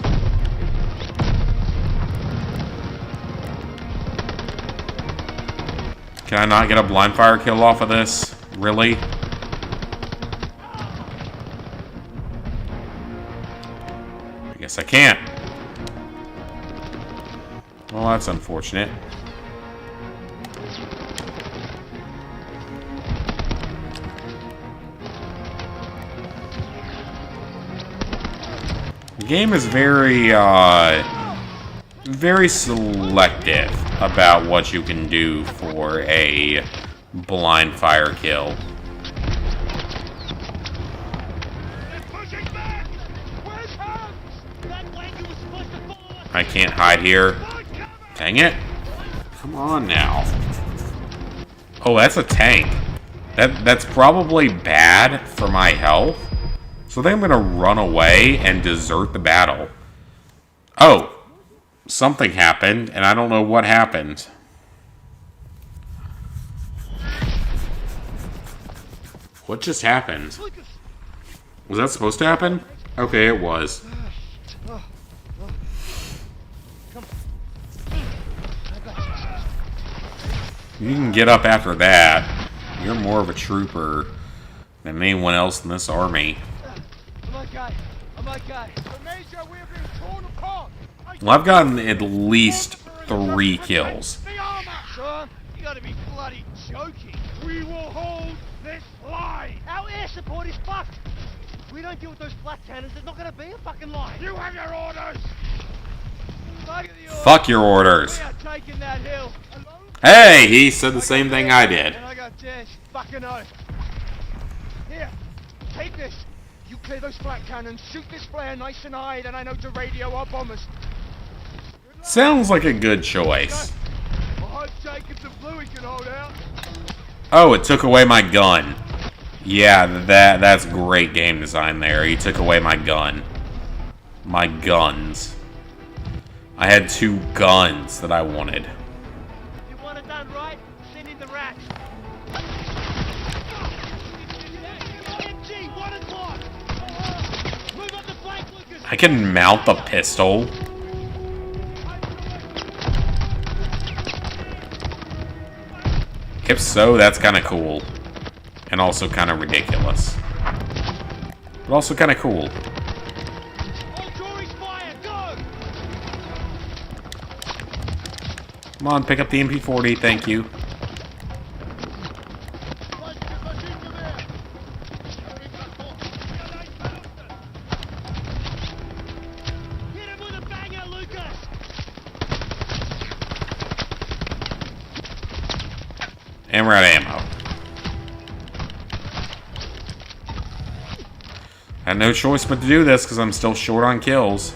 Can I not get a blind fire kill off of this? Really? I guess I can't. Well, that's unfortunate. The game is very, very selective about what you can do for a blind fire kill. I can't hide here. Dang it. Come on now. Oh, that's a tank. That's probably bad for my health. So I think I'm going to run away and desert the battle. Oh. Something happened, and I don't know what happened. What just happened? Was that supposed to happen? Okay, it was. You can get up after that. You're more of a trooper than anyone else in this army. Oh my god. The Major, we're being torn apart. Well, I've gotten at least 3 kills. Son, you gotta be bloody joking. We will hold this line. Our air support is fucked. If we don't deal with those flat cannons, there's not gonna be a fucking line. You have your orders. Fuck your orders. We are taking that hill. Hey, he said the same thing I did. And I got this. Fucking oath. Here, take this. You clear those flat cannons, shoot this flare nice and high, then I know to radio our bombers. Sounds like a good choice. I hope Jacobs and Bluey can hold out. Oh, it took away my gun. Yeah, that's great game design there. He took away my gun. My guns. I had 2 guns that I wanted. If you want it done right, send in the rats. MG, 1 o'clock. Move up the flank, Lucas. I can mount the pistol. If so, that's kind of cool. And also kind of ridiculous. But also kind of cool. Come on, pick up the MP40, thank you. And we're out of ammo. I had no choice but to do this because I'm still short on kills.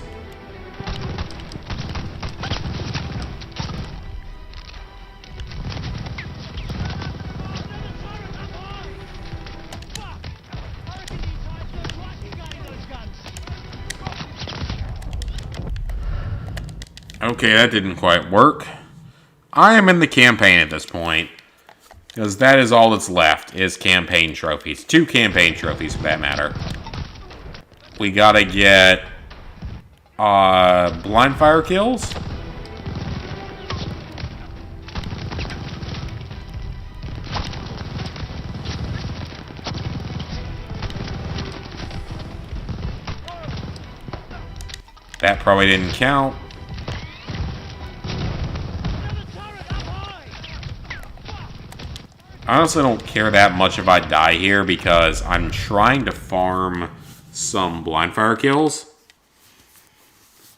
Okay, that didn't quite work. I am in the campaign at this point. Because that is all that's left, is campaign trophies. 2 campaign trophies, for that matter. We gotta get... blind fire kills? That probably didn't count. I honestly don't care that much if I die here because I'm trying to farm some blind fire kills.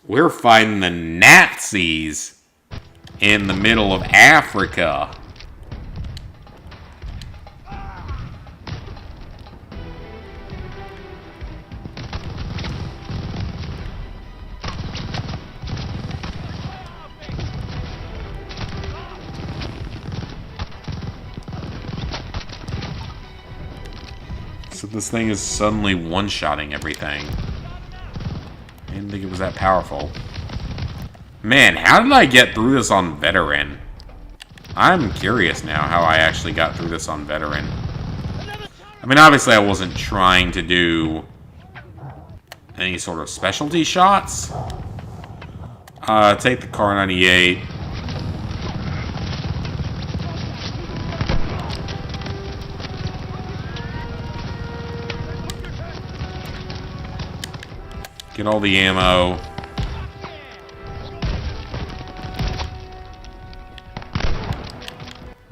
We're fighting the Nazis in the middle of Africa. So this thing is suddenly one-shotting everything. I didn't think it was that powerful. Man, how did I get through this on Veteran? I'm curious now how I actually got through this on Veteran. I mean, obviously I wasn't trying to do any sort of specialty shots. Take the Car 98. Get all the ammo.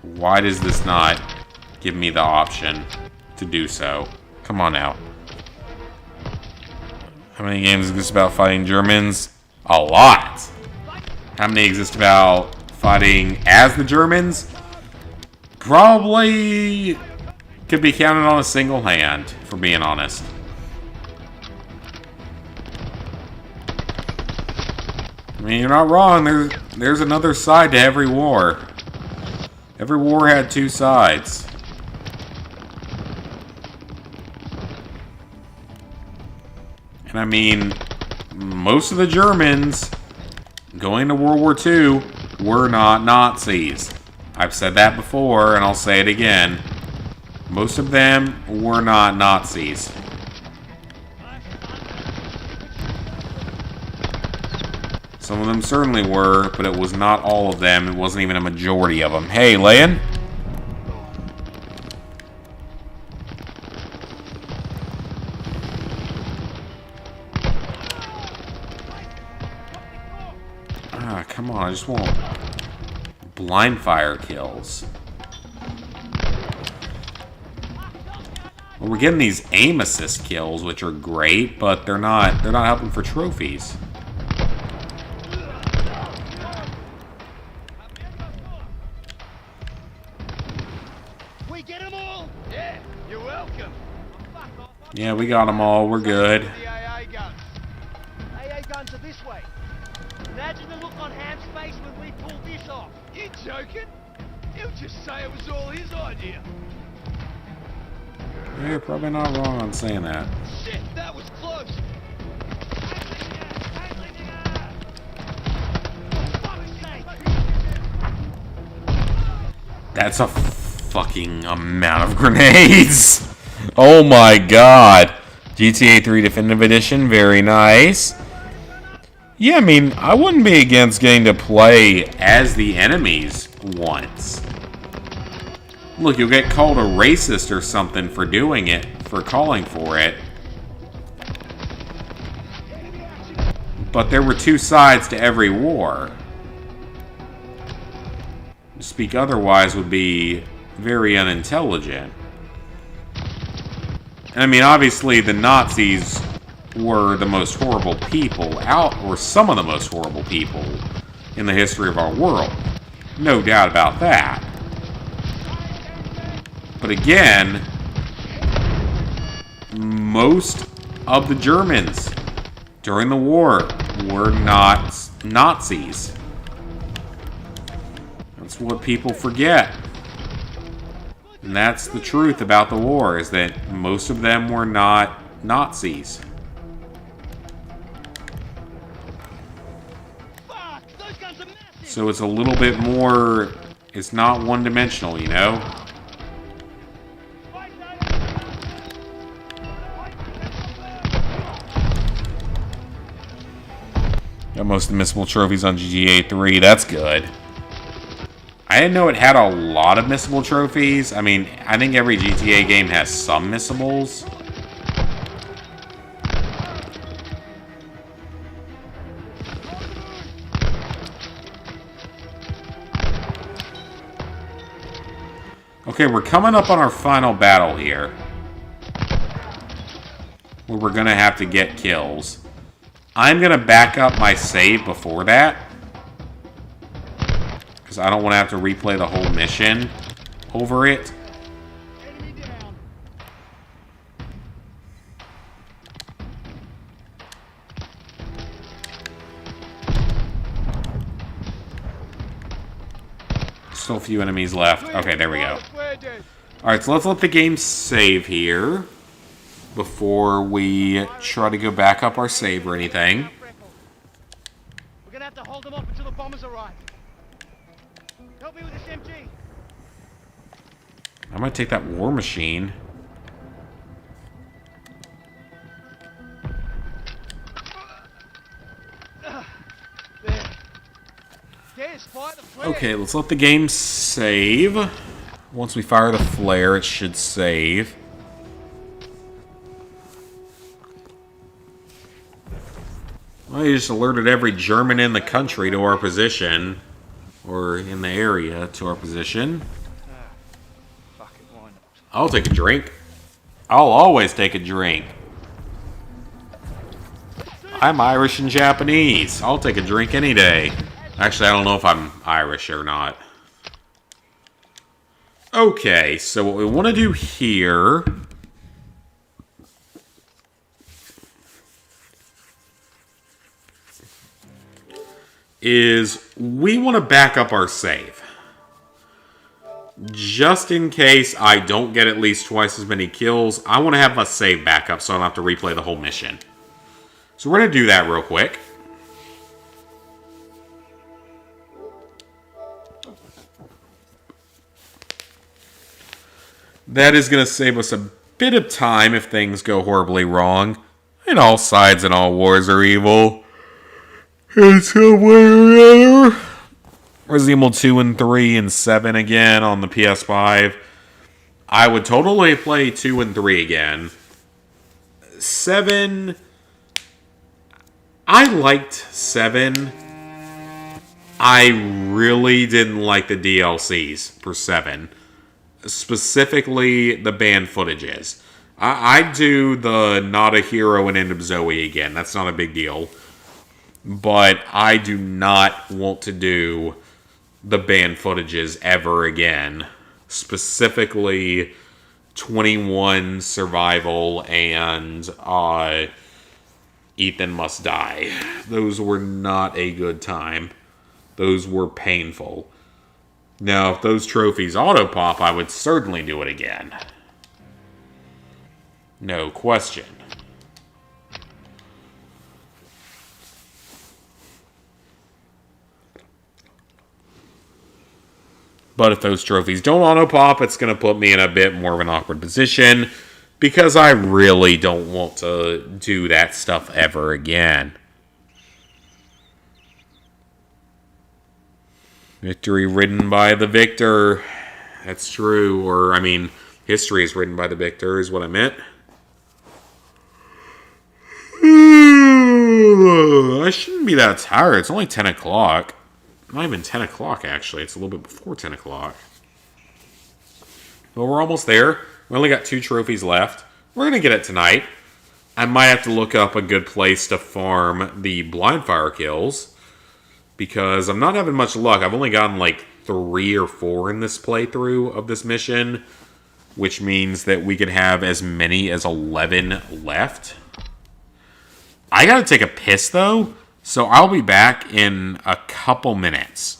Why does this not give me the option to do so? Come on now. How many games exist about fighting Germans? A lot. How many exist about fighting as the Germans? Probably could be counted on a single hand, for being honest. I mean, you're not wrong. There's another side to every war. Every war had 2 sides. And I mean, most of the Germans going to World War II were not Nazis. I've said that before, and I'll say it again. Most of them were not Nazis. Some of them certainly were, but it was not all of them. It wasn't even a majority of them. Hey, Leon? Ah, come on. I just want blind fire kills. Well, we're getting these aim assist kills, which are great, but they're not helping for trophies. Yeah, we got them all. We're good. The AA guns. AA guns are this way. Imagine the look on Ham's face when we pulled this off. You joking? He'll just say it was all his idea. You're probably not wrong on saying that. Shit, that was close. That's a fucking amount of grenades. Oh my god. GTA 3 Definitive Edition, very nice. Yeah, I mean, I wouldn't be against getting to play as the enemies once. Look, you'll get called a racist or something for doing it, for calling for it. But there were two sides to every war. To speak otherwise would be very unintelligent. And I mean, obviously, the Nazis were the most horrible people or some of the most horrible people in the history of our world. No doubt about that. But again, most of the Germans during the war were not Nazis. That's what people forget. And that's the truth about the war, is that most of them were not Nazis. So it's a little bit more, it's not one-dimensional, you know? Got most missable trophies on GTA 3, that's good. I didn't know it had a lot of missable trophies. I mean, I think every GTA game has some missables. Okay, we're coming up on our final battle here, where we're gonna have to get kills. I'm gonna back up my save before that, because I don't want to have to replay the whole mission over it. Enemy down. Still a few enemies left. Okay, there we go. Alright, so let's let the game save here before we try to go back up our save or anything. We're gonna have to hold them off until the bombers arrive. Help me with this MG. I might take that war machine. There. Yes, fire the flare. Okay, let's let the game save. Once we fire the flare, it should save. Well, you just alerted every German in the country to our position. Or in the area to our position. Fuck it, why not? I'll take a drink. I'll always take a drink. I'm Irish and Japanese. I'll take a drink any day. Actually, I don't know if I'm Irish or not. Okay, so what we want to do here is we want to back up our save. Just in case I don't get at least twice as many kills, I want to have my save back up so I don't have to replay the whole mission. So we're going to do that real quick. That is going to save us a bit of time if things go horribly wrong. And all sides and all wars are evil. In some way or another. Resident Evil 2 and 3 and 7 again on the PS5. I would totally play 2 and 3 again. 7... I liked 7. I really didn't like the DLCs for 7. Specifically, the banned footages. I'd do the Not a Hero and End of Zoe again. That's not a big deal. But I do not want to do the banned footages ever again. Specifically, 21 Survival and Ethan must die. Those were not a good time. Those were painful. Now, if those trophies auto-pop, I would certainly do it again. No question. But if those trophies don't auto-pop, it's going to put me in a bit more of an awkward position, because I really don't want to do that stuff ever again. Victory written by the victor. That's true. Or, I mean, history is written by the victor is what I meant. I shouldn't be that tired. It's only 10 o'clock. Not even 10 o'clock, actually. It's a little bit before 10 o'clock. But we're almost there. We only got 2 trophies left. We're going to get it tonight. I might have to look up a good place to farm the blind fire kills, because I'm not having much luck. I've only gotten like 3 or 4 in this playthrough of this mission, which means that we could have as many as 11 left. I gotta take a piss, though, so I'll be back in a couple minutes.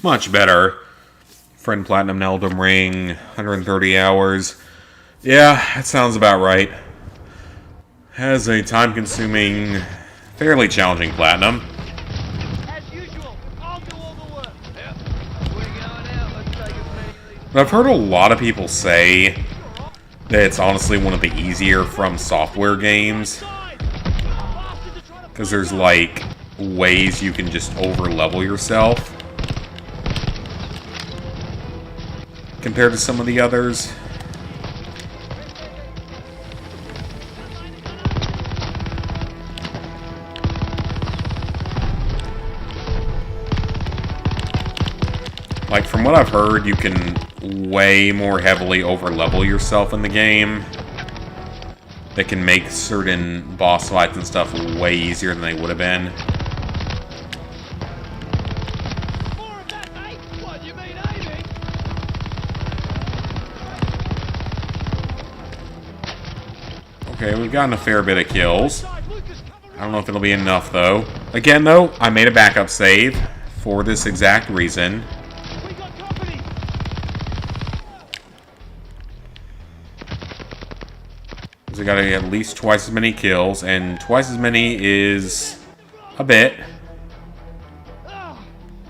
Much better. Friend Platinum Elden Ring, 130 hours. Yeah, that sounds about right. Has a time-consuming, fairly challenging Platinum. As usual, I'll do all the work. Yep. We're going out. Let's take as many of these. But I've heard a lot of people say that it's honestly one of the easier From Software games, because there's like ways you can just over-level yourself compared to some of the others. Like, from what I've heard, you can way more heavily over-level yourself in the game. That can make certain boss fights and stuff way easier than they would have been. More of that, mate! What, you mean aiming? Okay, we've gotten a fair bit of kills. I don't know if it'll be enough, though. Again, though, I made a backup save for this exact reason. We got company! So we gotta get at least twice as many kills, and twice as many is a bit. Ah,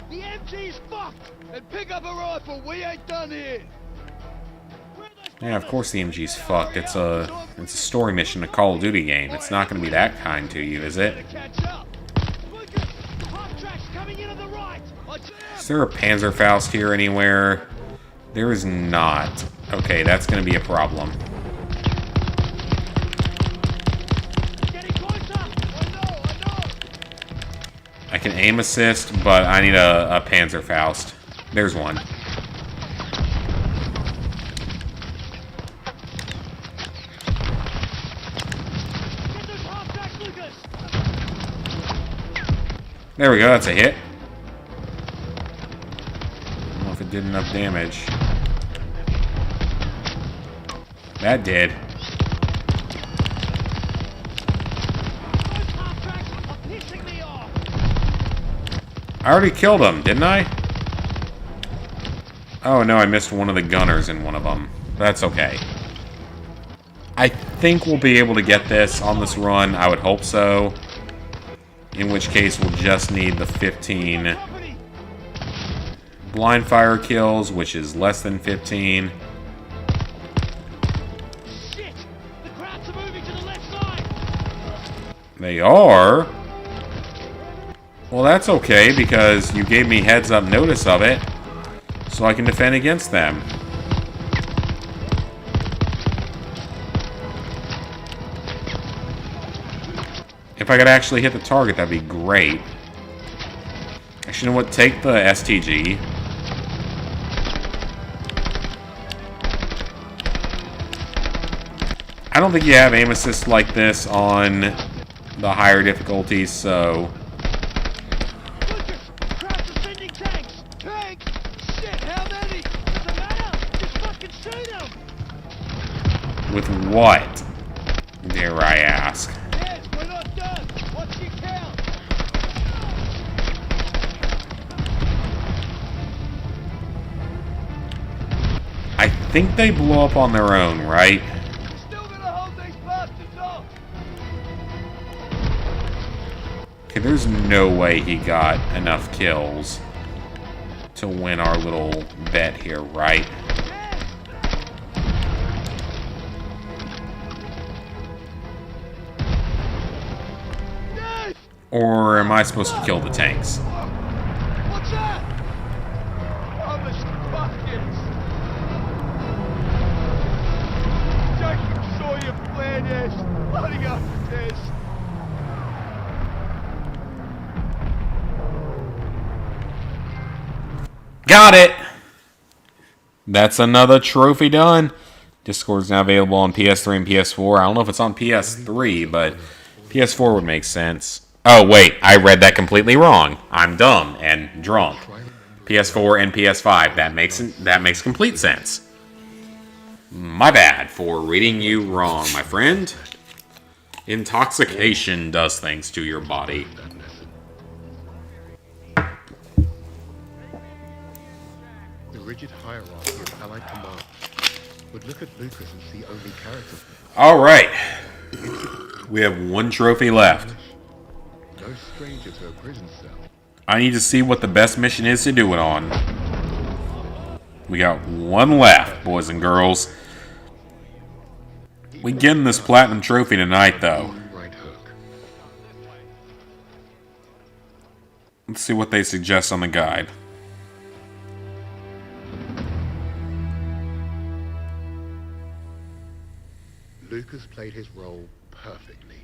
the MG's fucked! And pick up a rifle, we ain't done here! Yeah, of course the MG's fucked. It's a story mission, a Call of Duty game. It's not gonna be that kind to you, is it? Catch up! Lucas, half tracks coming in on the right! Is there a Panzerfaust here anywhere? There is not. Okay, that's gonna be a problem. Getting closer! I know! I can aim assist, but I need a Panzerfaust. There's one. Get those half tracks, Lucas! There we go, that's a hit. I don't know if it did enough damage. That did. Those half tracks are pissing me off! I already killed him, didn't I? Oh no, I missed one of the gunners in one of them. That's okay. I think we'll be able to get this on this run. I would hope so. In which case, we'll just need the 15 Company! blind fire kills, which is less than 15. Shit! The crowds are moving to the left side! They are? Well, that's okay, because you gave me heads-up notice of it, so I can defend against them. If I could actually hit the target, that'd be great. Actually, you know what? Take the STG. I don't think you have aim assist like this on the higher difficulties, so... Lucas! Crowds are sending tanks! Tanks! Shit, how many? Doesn't matter! Just fucking shoot them! With what? Dare I ask? Yes, we're not done! What's your count? I think they blow up on their own, right? Still gonna hold these bastards off! Okay, there's no way he got enough kills to win our little bet here, right? Yes! Yes! Or am I supposed to kill the tanks? What's that? Honest buckets! Jacob saw your plan, yes. Bloody up, yes. Got it! That's another trophy done. Discord's now available on PS3 and PS4. I don't know if it's on PS3, but PS4 would make sense. Oh, wait, I read that completely wrong. I'm dumb and drunk. PS4 and PS5. That makes complete sense. My bad for reading you wrong, my friend. Intoxication does things to your body. The rigid hierarchy of Allied command would look at Lucas and see only characters. Alright. We have one trophy left. No stranger to a prison cell. I need to see what the best mission is to do it on. We got one left, boys and girls. We getting this platinum trophy tonight, though. Right hook. Let's see what they suggest on the guide. Lucas played his role perfectly.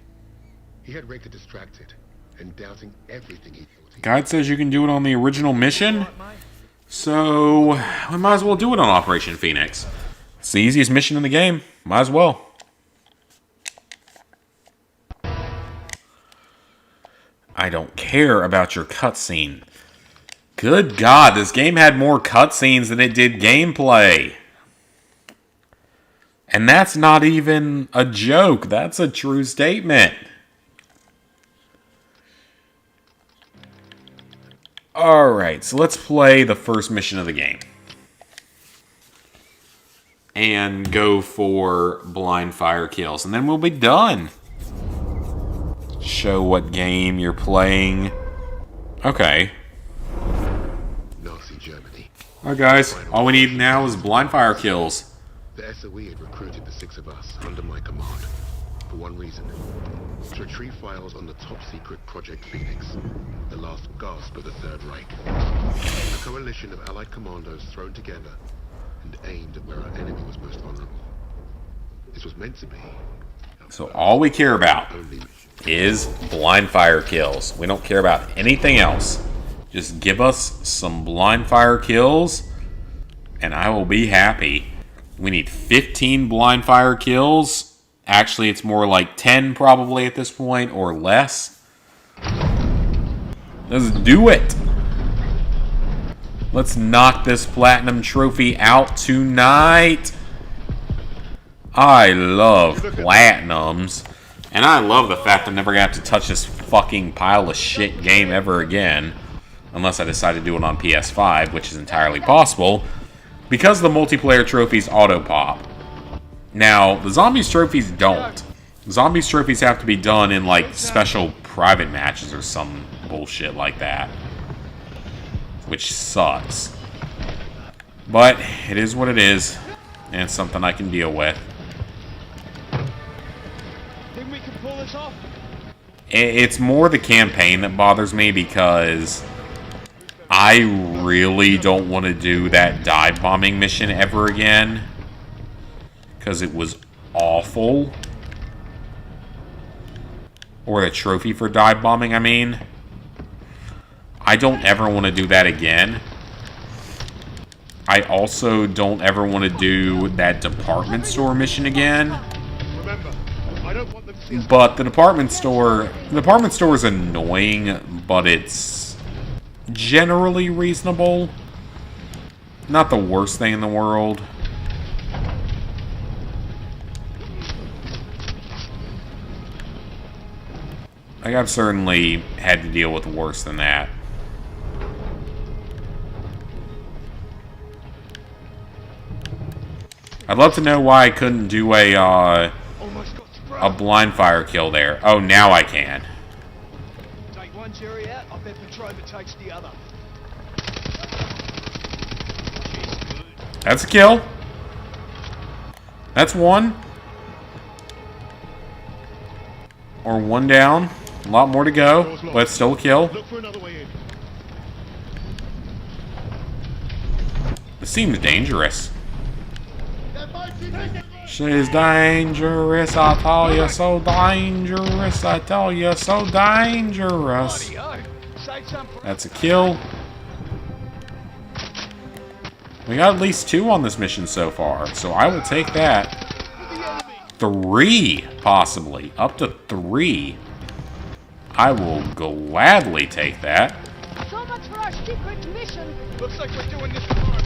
He had Richter distracted and doubting everything he thought he Guide says you can do it on the original mission? So, we might as well do it on Operation Phoenix. It's the easiest mission in the game. Might as well. I don't care about your cutscene. Good God, this game had more cutscenes than it did gameplay. And that's not even a joke. That's a true statement. Alright, so let's play the first mission of the game. And go for blind fire kills. And then we'll be done. Show what game you're playing. Okay. Nazi Germany. Alright guys, all we need now is blind fire kills. The SOE had recruited the 6 of us under my command. For one reason. To retrieve files on the top-secret Project Phoenix. The last gasp of the Third Reich. A coalition of Allied commandos thrown together and aimed at where our enemy was most vulnerable. This was meant to be. So all we care about Only mission. is blind fire kills. We don't care about anything else. Just give us some blind fire kills and I will be happy. We need 15 blind fire kills. Actually, it's more like 10 probably at this point or less. Let's do it. Let's knock this platinum trophy out tonight. I love platinums. And I love the fact I'm never going to have to touch this fucking pile of shit game ever again. Unless I decide to do it on PS5, which is entirely possible. Because the multiplayer trophies auto-pop. Now, the Zombies trophies don't. Zombies trophies have to be done in, like, special private matches or some bullshit like that. Which sucks. But, it is what it is. And it's something I can deal with. Think we can pull this off? It's more the campaign that bothers me because I really don't want to do that dive bombing mission ever again. Because it was awful. Or the trophy for dive bombing, I mean. I don't ever want to do that again. I also don't ever want to do that department store mission again. Remember, I don't want them to see us. But the department store is annoying, but it's generally reasonable. Not the worst thing in the world. Like, I've certainly had to deal with worse than that. I'd love to know why I couldn't do a blind fire kill there. Oh, now I can. Take one cherry out, I bet Petrova takes the other. That's a kill. That's one. Or one down. A lot more to go, but it's still a kill. Look for another way in. This seems dangerous. She's dangerous, I tell you, so dangerous, I tell you, so dangerous. That's a kill. We got at least 2 on this mission so far, so I will take that. 3, possibly. Up to 3. I will gladly take that. So much for our secret mission. Looks like we're doing this tomorrow.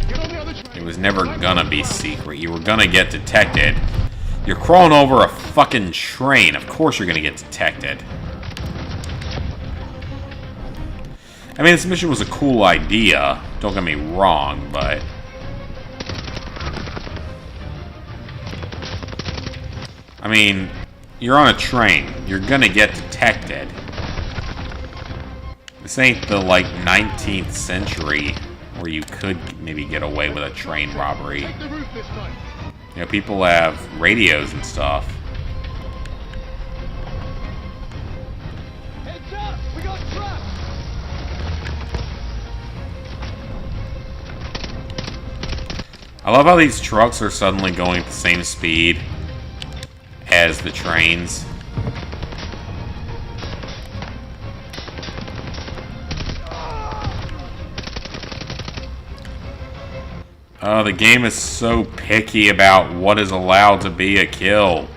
Get on the other train. It was never gonna be secret. You were gonna get detected. You're crawling over a fucking train. Of course you're gonna get detected. I mean, this mission was a cool idea. Don't get me wrong, but... I mean, you're on a train. You're gonna get detected. This ain't the, like, 19th century where you could maybe get away with a train robbery. Take the roof this time. You know, people have radios and stuff. Heads up! We got trucks! I love how these trucks are suddenly going at the same speed as the trains. The game is so picky about what is allowed to be a kill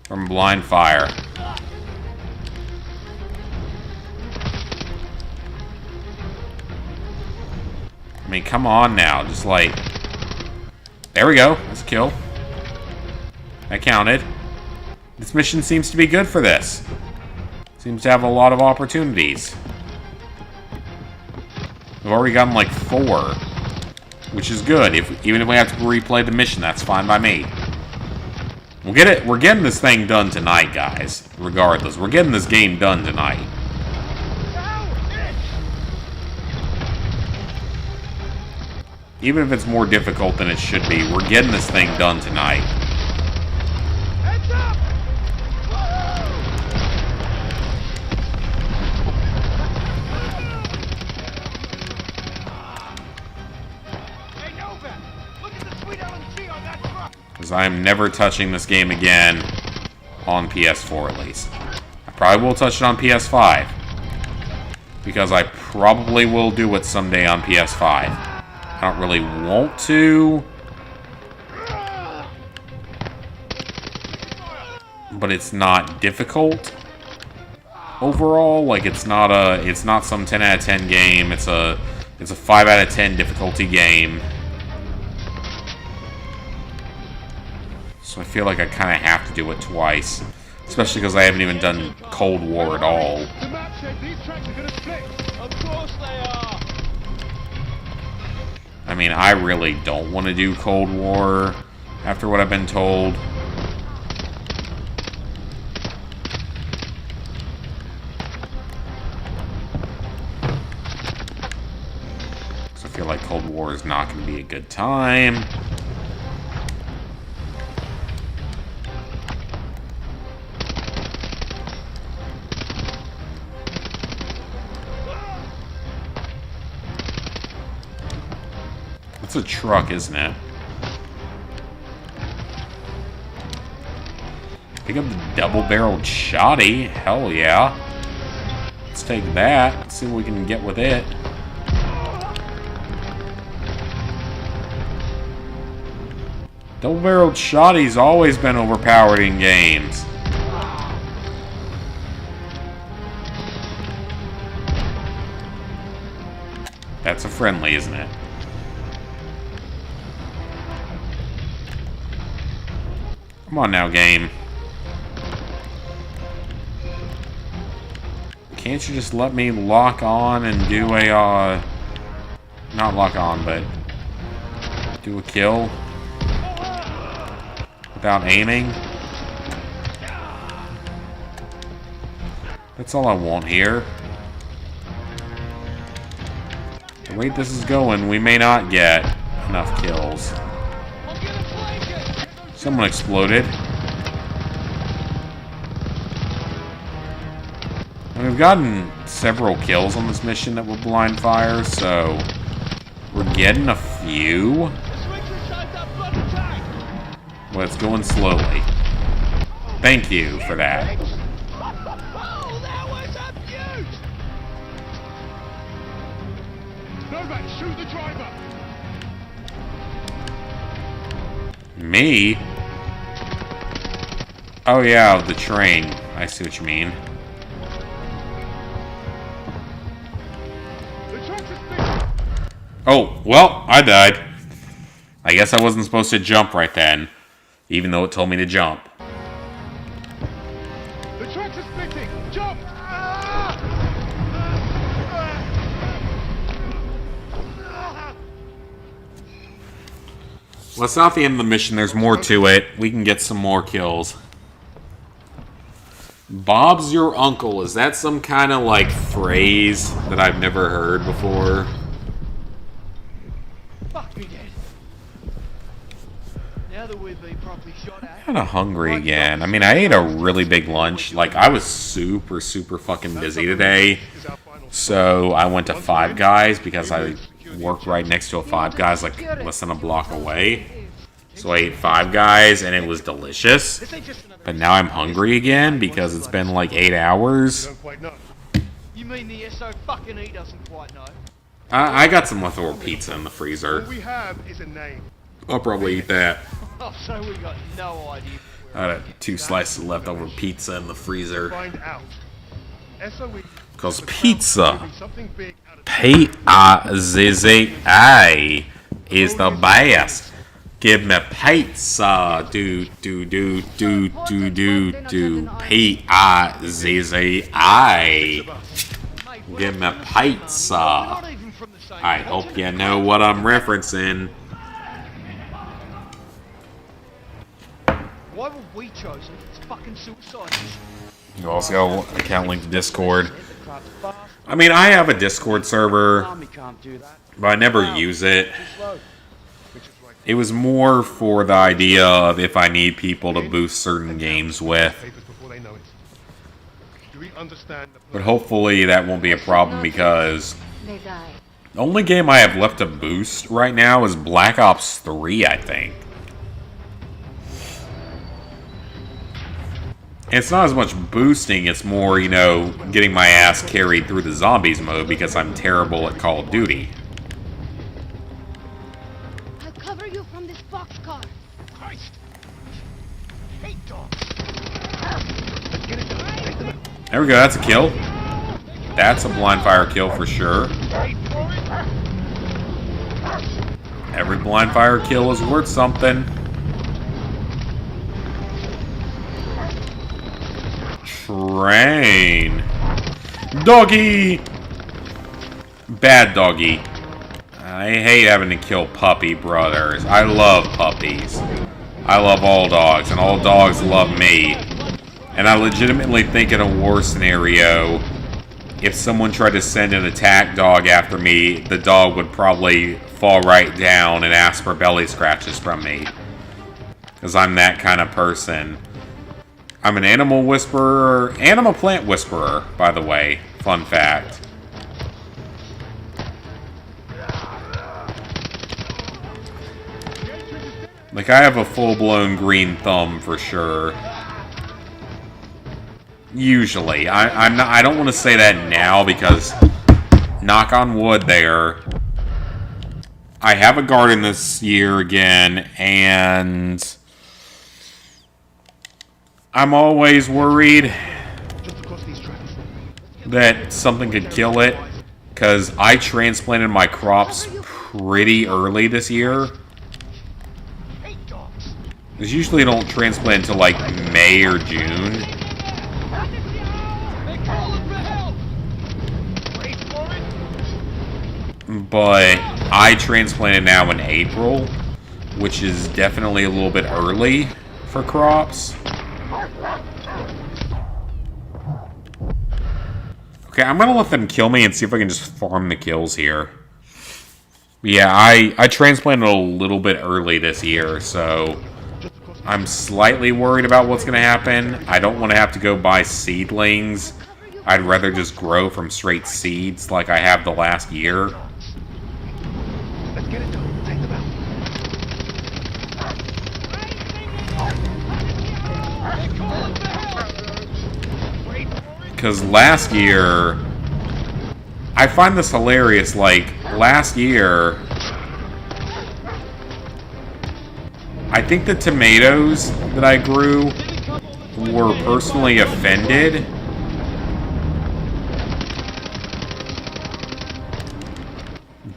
from blind fire. I mean, come on now. Just like... There we go. That's a kill. That counted. This mission seems to be good for this. Seems to have a lot of opportunities. We've already gotten like 4. Which is good. Even if we have to replay the mission, that's fine by me. We'll get it. We're getting this thing done tonight, guys. Regardless. We're getting this game done tonight. Even if it's more difficult than it should be, we're getting this thing done tonight. Heads up! Hey, Nova! Look at the sweet LMG on that truck! Because I'm never touching this game again on PS4, at least. I probably will touch it on PS5. Because I probably will do it someday on PS5. I don't really want to. But it's not difficult. Overall, like it's not some 10 out of 10 game. It's a 5 out of 10 difficulty game. So I feel like I kind of have to do it twice. Especially because I haven't even done Cold War at all. The map said these tracks are gonna split. Of course they are. I mean, I really don't want to do Cold War after what I've been told. So I feel like Cold War is not going to be a good time. It's a truck, isn't it? Pick up the double-barreled shotty. Hell yeah. Let's take that. Let's see what we can get with it. Double-barreled shotty's always been overpowered in games. That's a friendly, isn't it? Come on now, game. Can't you just let me lock on and do a, not lock on, but do a kill without aiming? That's all I want here. The rate this is going, we may not get enough kills. Someone exploded. And we've gotten several kills on this mission that were blind fire, so we're getting a few. Well, it's going slowly. Thank you for that. Oh, that was a beaut! Nomad, shoot the driver! Me? Oh yeah, the train. I see what you mean. Oh, well, I died. I guess I wasn't supposed to jump right then, even though it told me to jump. The tracks are splitting! Jump! Well, it's not the end of the mission. There's more to it. We can get some more kills. Bob's your uncle. Is that some kind of, like, phrase that I've never heard before? Fuck me dead. Now that we've been properly shot at... I'm kind of hungry again. I mean, I ate a really big lunch. Like, I was super fucking busy today. So, I went to Five Guys because I worked right next to a Five Guys, like, less than a block away. So I ate Five Guys, and it was delicious. But now I'm hungry again because it's been like 8 hours. You mean the SO fucking E doesn't quite know? I got some leftover pizza in the freezer. All we have is a name. I'll probably eat that. Oh, so we got no idea. I had 2 slices of leftover pizza in the freezer. Find out. SOE. Because pizza, Something big out of P-I-Z-Z-A, is the best. Give me pizza, do, P-I-Z-Z-A. Give me pizza. not even from the same. I hope you know what I'm referencing. Why were we chosen if it's fucking suicide? You also got an account link to Discord. I mean, I have a Discord server, Army can't do that. but I never use it. Too slow. Which is like It was more for the idea of if I need people to boost certain games with. Papers before they know it. Do we understand the But hopefully that won't be a problem because They die. the only game I have left to boost right now is Black Ops 3, I think. It's not as much boosting, it's more, you know, getting my ass carried through the zombies mode because I'm terrible at Call of Duty. I'll cover you from this boxcar. Christ. Hate dogs. There we go, that's a kill. That's a blind fire kill for sure. Every blind fire kill is worth something. Train. Doggy! Bad doggy. I hate having to kill puppy brothers. I love puppies. I love all dogs, and all dogs love me. And I legitimately think in a war scenario, if someone tried to send an attack dog after me, the dog would probably fall right down and ask for belly scratches from me. Because I'm that kind of person. I'm an animal whisperer, animal plant whisperer, by the way. Fun fact. Like, I have a full-blown green thumb for sure. Usually. I don't want to say that now because, knock on wood there, I have a garden this year again, and I'm always worried just across these tracks. that something could kill it, because I transplanted my crops pretty early this year. Hate dogs. Because usually I don't transplant until like May or June. They're calling for help. Wait for it. But I transplanted now in April, which is definitely a little bit early for crops. Okay, I'm gonna let them kill me and see if I can just farm the kills here. Yeah, I transplanted a little bit early this year, so I'm slightly worried about what's gonna happen. I don't want to have to go buy seedlings. I'd rather just grow from straight seeds like I have the last year. Let's get it done. Take them out. They're calling for help. Wait for it. Because last year, I find this hilarious, like, last year, I think the tomatoes that I grew were personally offended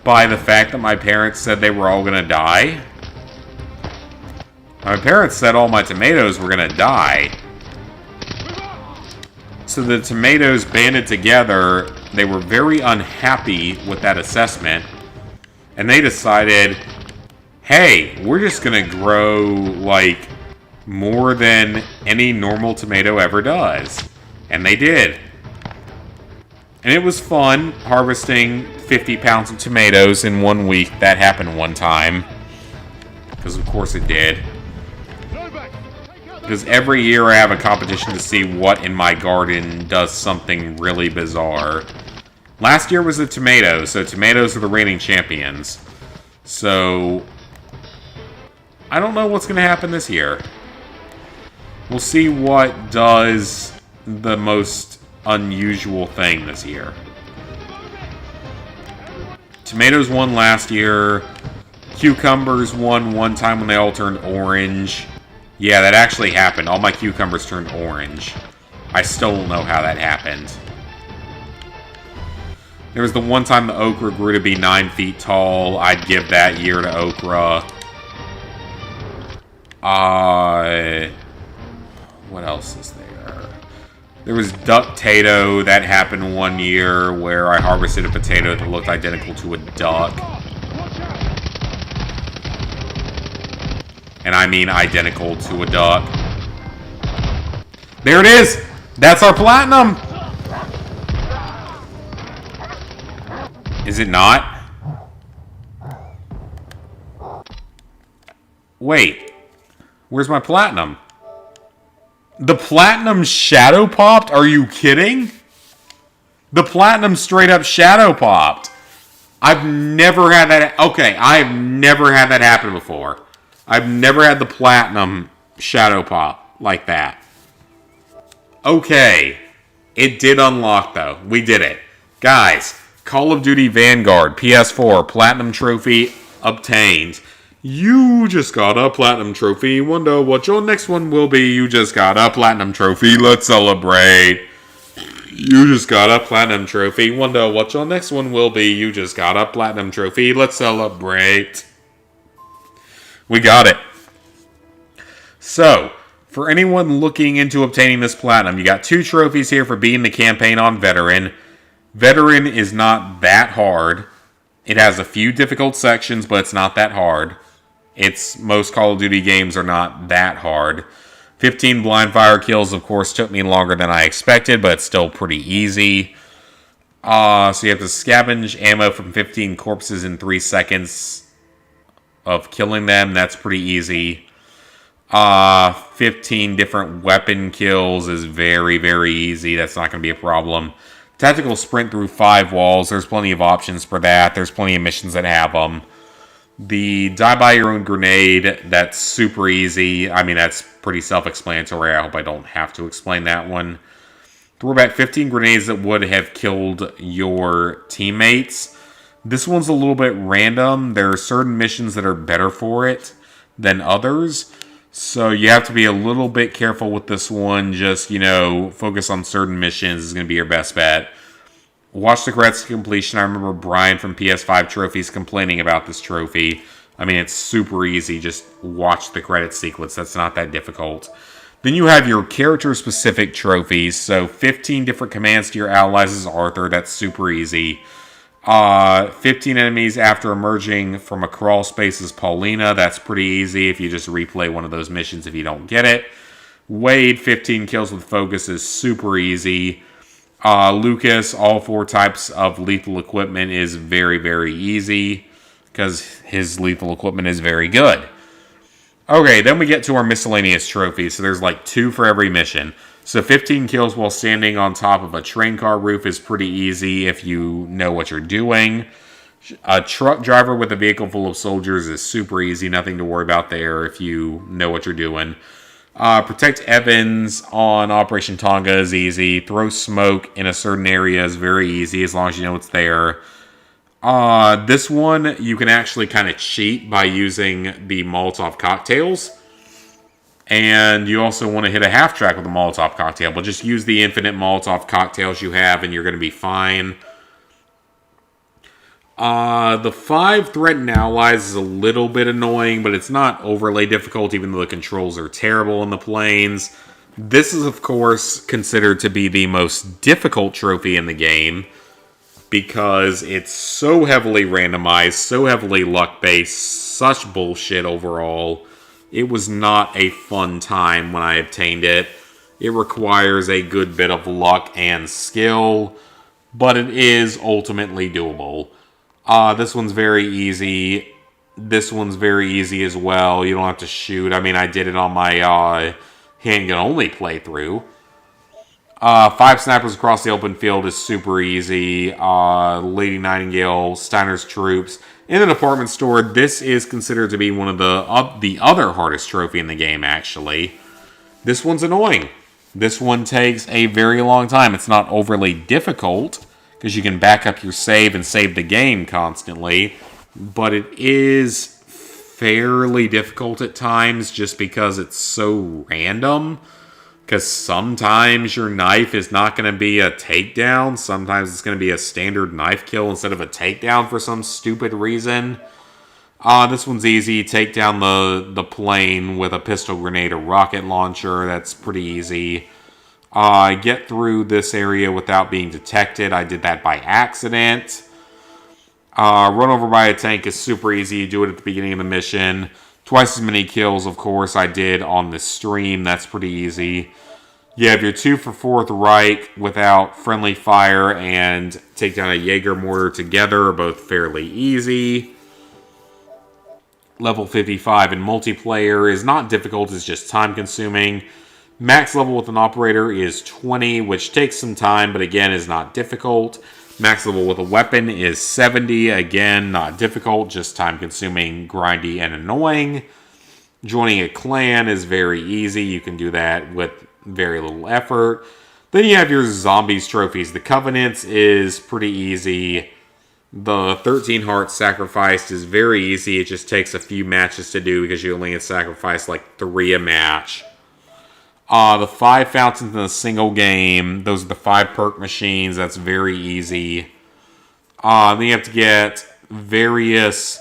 by the fact that my parents said they were all gonna die. My parents said all my tomatoes were gonna die. So the tomatoes banded together, they were very unhappy with that assessment, and they decided, hey, we're just gonna grow, like, more than any normal tomato ever does. And they did. And it was fun harvesting 50 pounds of tomatoes in 1 week. That happened one time. Because of course it did. Because every year I have a competition to see what in my garden does something really bizarre. Last year was the tomatoes, so tomatoes are the reigning champions. So I don't know what's going to happen this year. We'll see what does the most unusual thing this year. Tomatoes won last year. Cucumbers won one time when they all turned orange. Yeah, that actually happened. All my cucumbers turned orange. I still don't know how that happened. There was the one time the okra grew to be 9 feet tall. I'd give that year to okra. What else is there? There was duck-tato. That happened one year where I harvested a potato that looked identical to a duck. And I mean identical to a duck. There it is! That's our platinum! Is it not? Wait. Where's my platinum? The platinum shadow popped? Are you kidding? The platinum straight up shadow popped. I've never had that. Okay, I've never had that happen before. I've never had the platinum shadow pop like that. Okay. It did unlock, though. We did it. Guys, Call of Duty Vanguard, PS4, Platinum Trophy obtained. You just got a Platinum Trophy. Wonder what your next one will be. You just got a Platinum Trophy. Let's celebrate. You just got a Platinum Trophy. Wonder what your next one will be. You just got a Platinum Trophy. Let's celebrate. We got it. So, for anyone looking into obtaining this Platinum, you got 2 trophies here for beating the campaign on Veteran. Veteran is not that hard. It has a few difficult sections, but it's not that hard. Most Call of Duty games are not that hard. 15 blind fire kills, of course, took me longer than I expected, but it's still pretty easy. So you have to scavenge ammo from 15 corpses in 3 seconds of killing them. That's pretty easy. 15 different weapon kills is very, very easy. That's not going to be a problem. Tactical sprint through 5 walls. There's plenty of options for that. There's plenty of missions that have them. The die by your own grenade, that's super easy. I mean, that's pretty self-explanatory. I hope I don't have to explain that one. Throw back 15 grenades that would have killed your teammates. This one's a little bit random. There are certain missions that are better for it than others. So you have to be a little bit careful with this one. Just, focus on certain missions is going to be your best bet. Watch the credits to completion. I remember Brian from PS5 Trophies complaining about this trophy. I mean, it's super easy. Just watch the credit sequence. That's not that difficult. Then you have your character-specific trophies. So 15 different commands to your allies as Arthur. That's super easy. 15 enemies after emerging from a crawl space as Paulina. That's pretty easy if you just replay one of those missions if you don't get it. Wade, 15 kills with focus is super easy. Lucas, all 4 types of lethal equipment is very, very easy because his lethal equipment is very good. Okay, then we get to our miscellaneous trophies. So there's like 2 for every mission. So 15 kills while standing on top of a train car roof is pretty easy if you know what you're doing. A truck driver with a vehicle full of soldiers is super easy. Nothing to worry about there if you know what you're doing. Protect Evans on Operation Tonga is easy. Throw smoke in a certain area is very easy as long as you know it's there. This one, you can actually kind of cheat by using the Molotov cocktails. And you also want to hit a half track with a Molotov cocktail. But just use the infinite Molotov cocktails you have and you're going to be fine. The 5 threatened allies is a little bit annoying, but it's not overly difficult, even though the controls are terrible in the planes. This is, of course, considered to be the most difficult trophy in the game, because it's so heavily randomized, so heavily luck-based, such bullshit overall. It was not a fun time when I obtained it. It requires a good bit of luck and skill, but it is ultimately doable. This one's very easy. This one's very easy as well. You don't have to shoot. I mean, I did it on my handgun-only playthrough. 5 snipers across the open field is super easy. Lady Nightingale, Steiner's troops. In the department store, this is considered to be one of the other hardest trophy in the game, actually. This one's annoying. This one takes a very long time. It's not overly difficult because you can back up your save and save the game constantly. But it is fairly difficult at times just because it's so random. Because sometimes your knife is not going to be a takedown. Sometimes it's going to be a standard knife kill instead of a takedown for some stupid reason. This one's easy. Take down the plane with a pistol grenade or rocket launcher. That's pretty easy. Get through this area without being detected. I did that by accident. Run over by a tank is super easy. You do it at the beginning of the mission. Twice as many kills, of course, I did on the stream. That's pretty easy. You have your 2 for 4th Reich without friendly fire and take down a Jaeger mortar together are both fairly easy. Level 55 in multiplayer is not difficult, it's just time consuming. Max level with an operator is 20, which takes some time, but again is not difficult. Max level with a weapon is 70. Again, not difficult, just time-consuming, grindy, and annoying. Joining a clan is very easy. You can do that with very little effort. Then you have your Zombies trophies. The Covenants is pretty easy. The 13 Hearts Sacrificed is very easy. It just takes a few matches to do because you only can sacrifice like 3 a match. The 5 fountains in a single game. Those are the 5 perk machines. That's very easy. Then you have to get various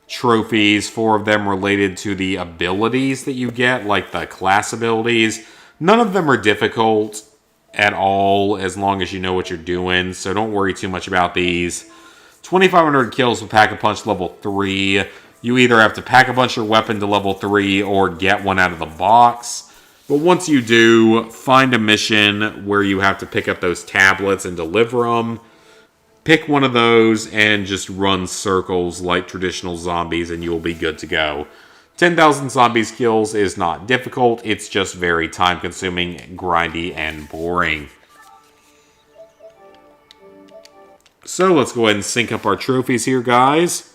trophies. 4 of them related to the abilities that you get, like the class abilities. None of them are difficult at all as long as you know what you're doing. So don't worry too much about these. 2,500 kills with Pack-a-Punch level 3. You either have to Pack-a-Punch your weapon to level 3 or get one out of the box. But once you do, find a mission where you have to pick up those tablets and deliver them. Pick one of those and just run circles like traditional zombies and you'll be good to go. 10,000 zombies kills is not difficult. It's just very time-consuming, grindy, and boring. So let's go ahead and sync up our trophies here, guys.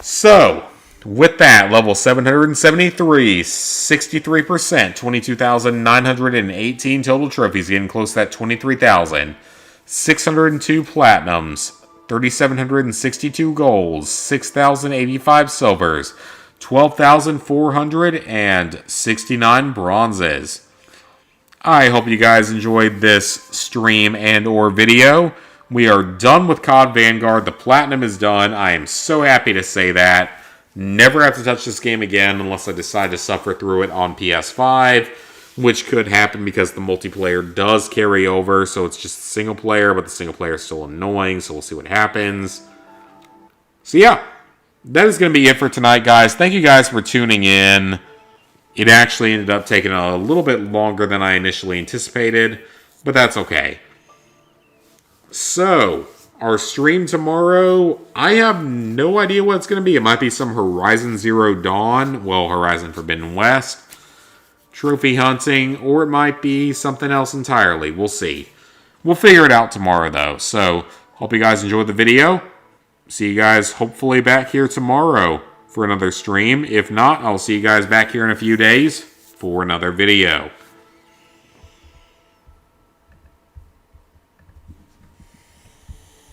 So, with that, level 773, 63%, 22,918 total trophies, getting close to that 23,000. 602 platinums, 3,762 golds, 6,085 silvers, 12,469 bronzes. I hope you guys enjoyed this stream and or video. We are done with COD Vanguard. The platinum is done. I am so happy to say that. Never have to touch this game again unless I decide to suffer through it on PS5, which could happen because the multiplayer does carry over, so it's just single player, but the single player is still annoying, so we'll see what happens. So yeah, that is going to be it for tonight, guys. Thank you guys for tuning in. It actually ended up taking a little bit longer than I initially anticipated, but that's okay. So, our stream tomorrow, I have no idea what it's going to be. It might be some Horizon Zero Dawn, well, Horizon Forbidden West, trophy hunting, or it might be something else entirely. We'll see. We'll figure it out tomorrow, though. So, hope you guys enjoyed the video. See you guys hopefully back here tomorrow for another stream. If not, I'll see you guys back here in a few days for another video.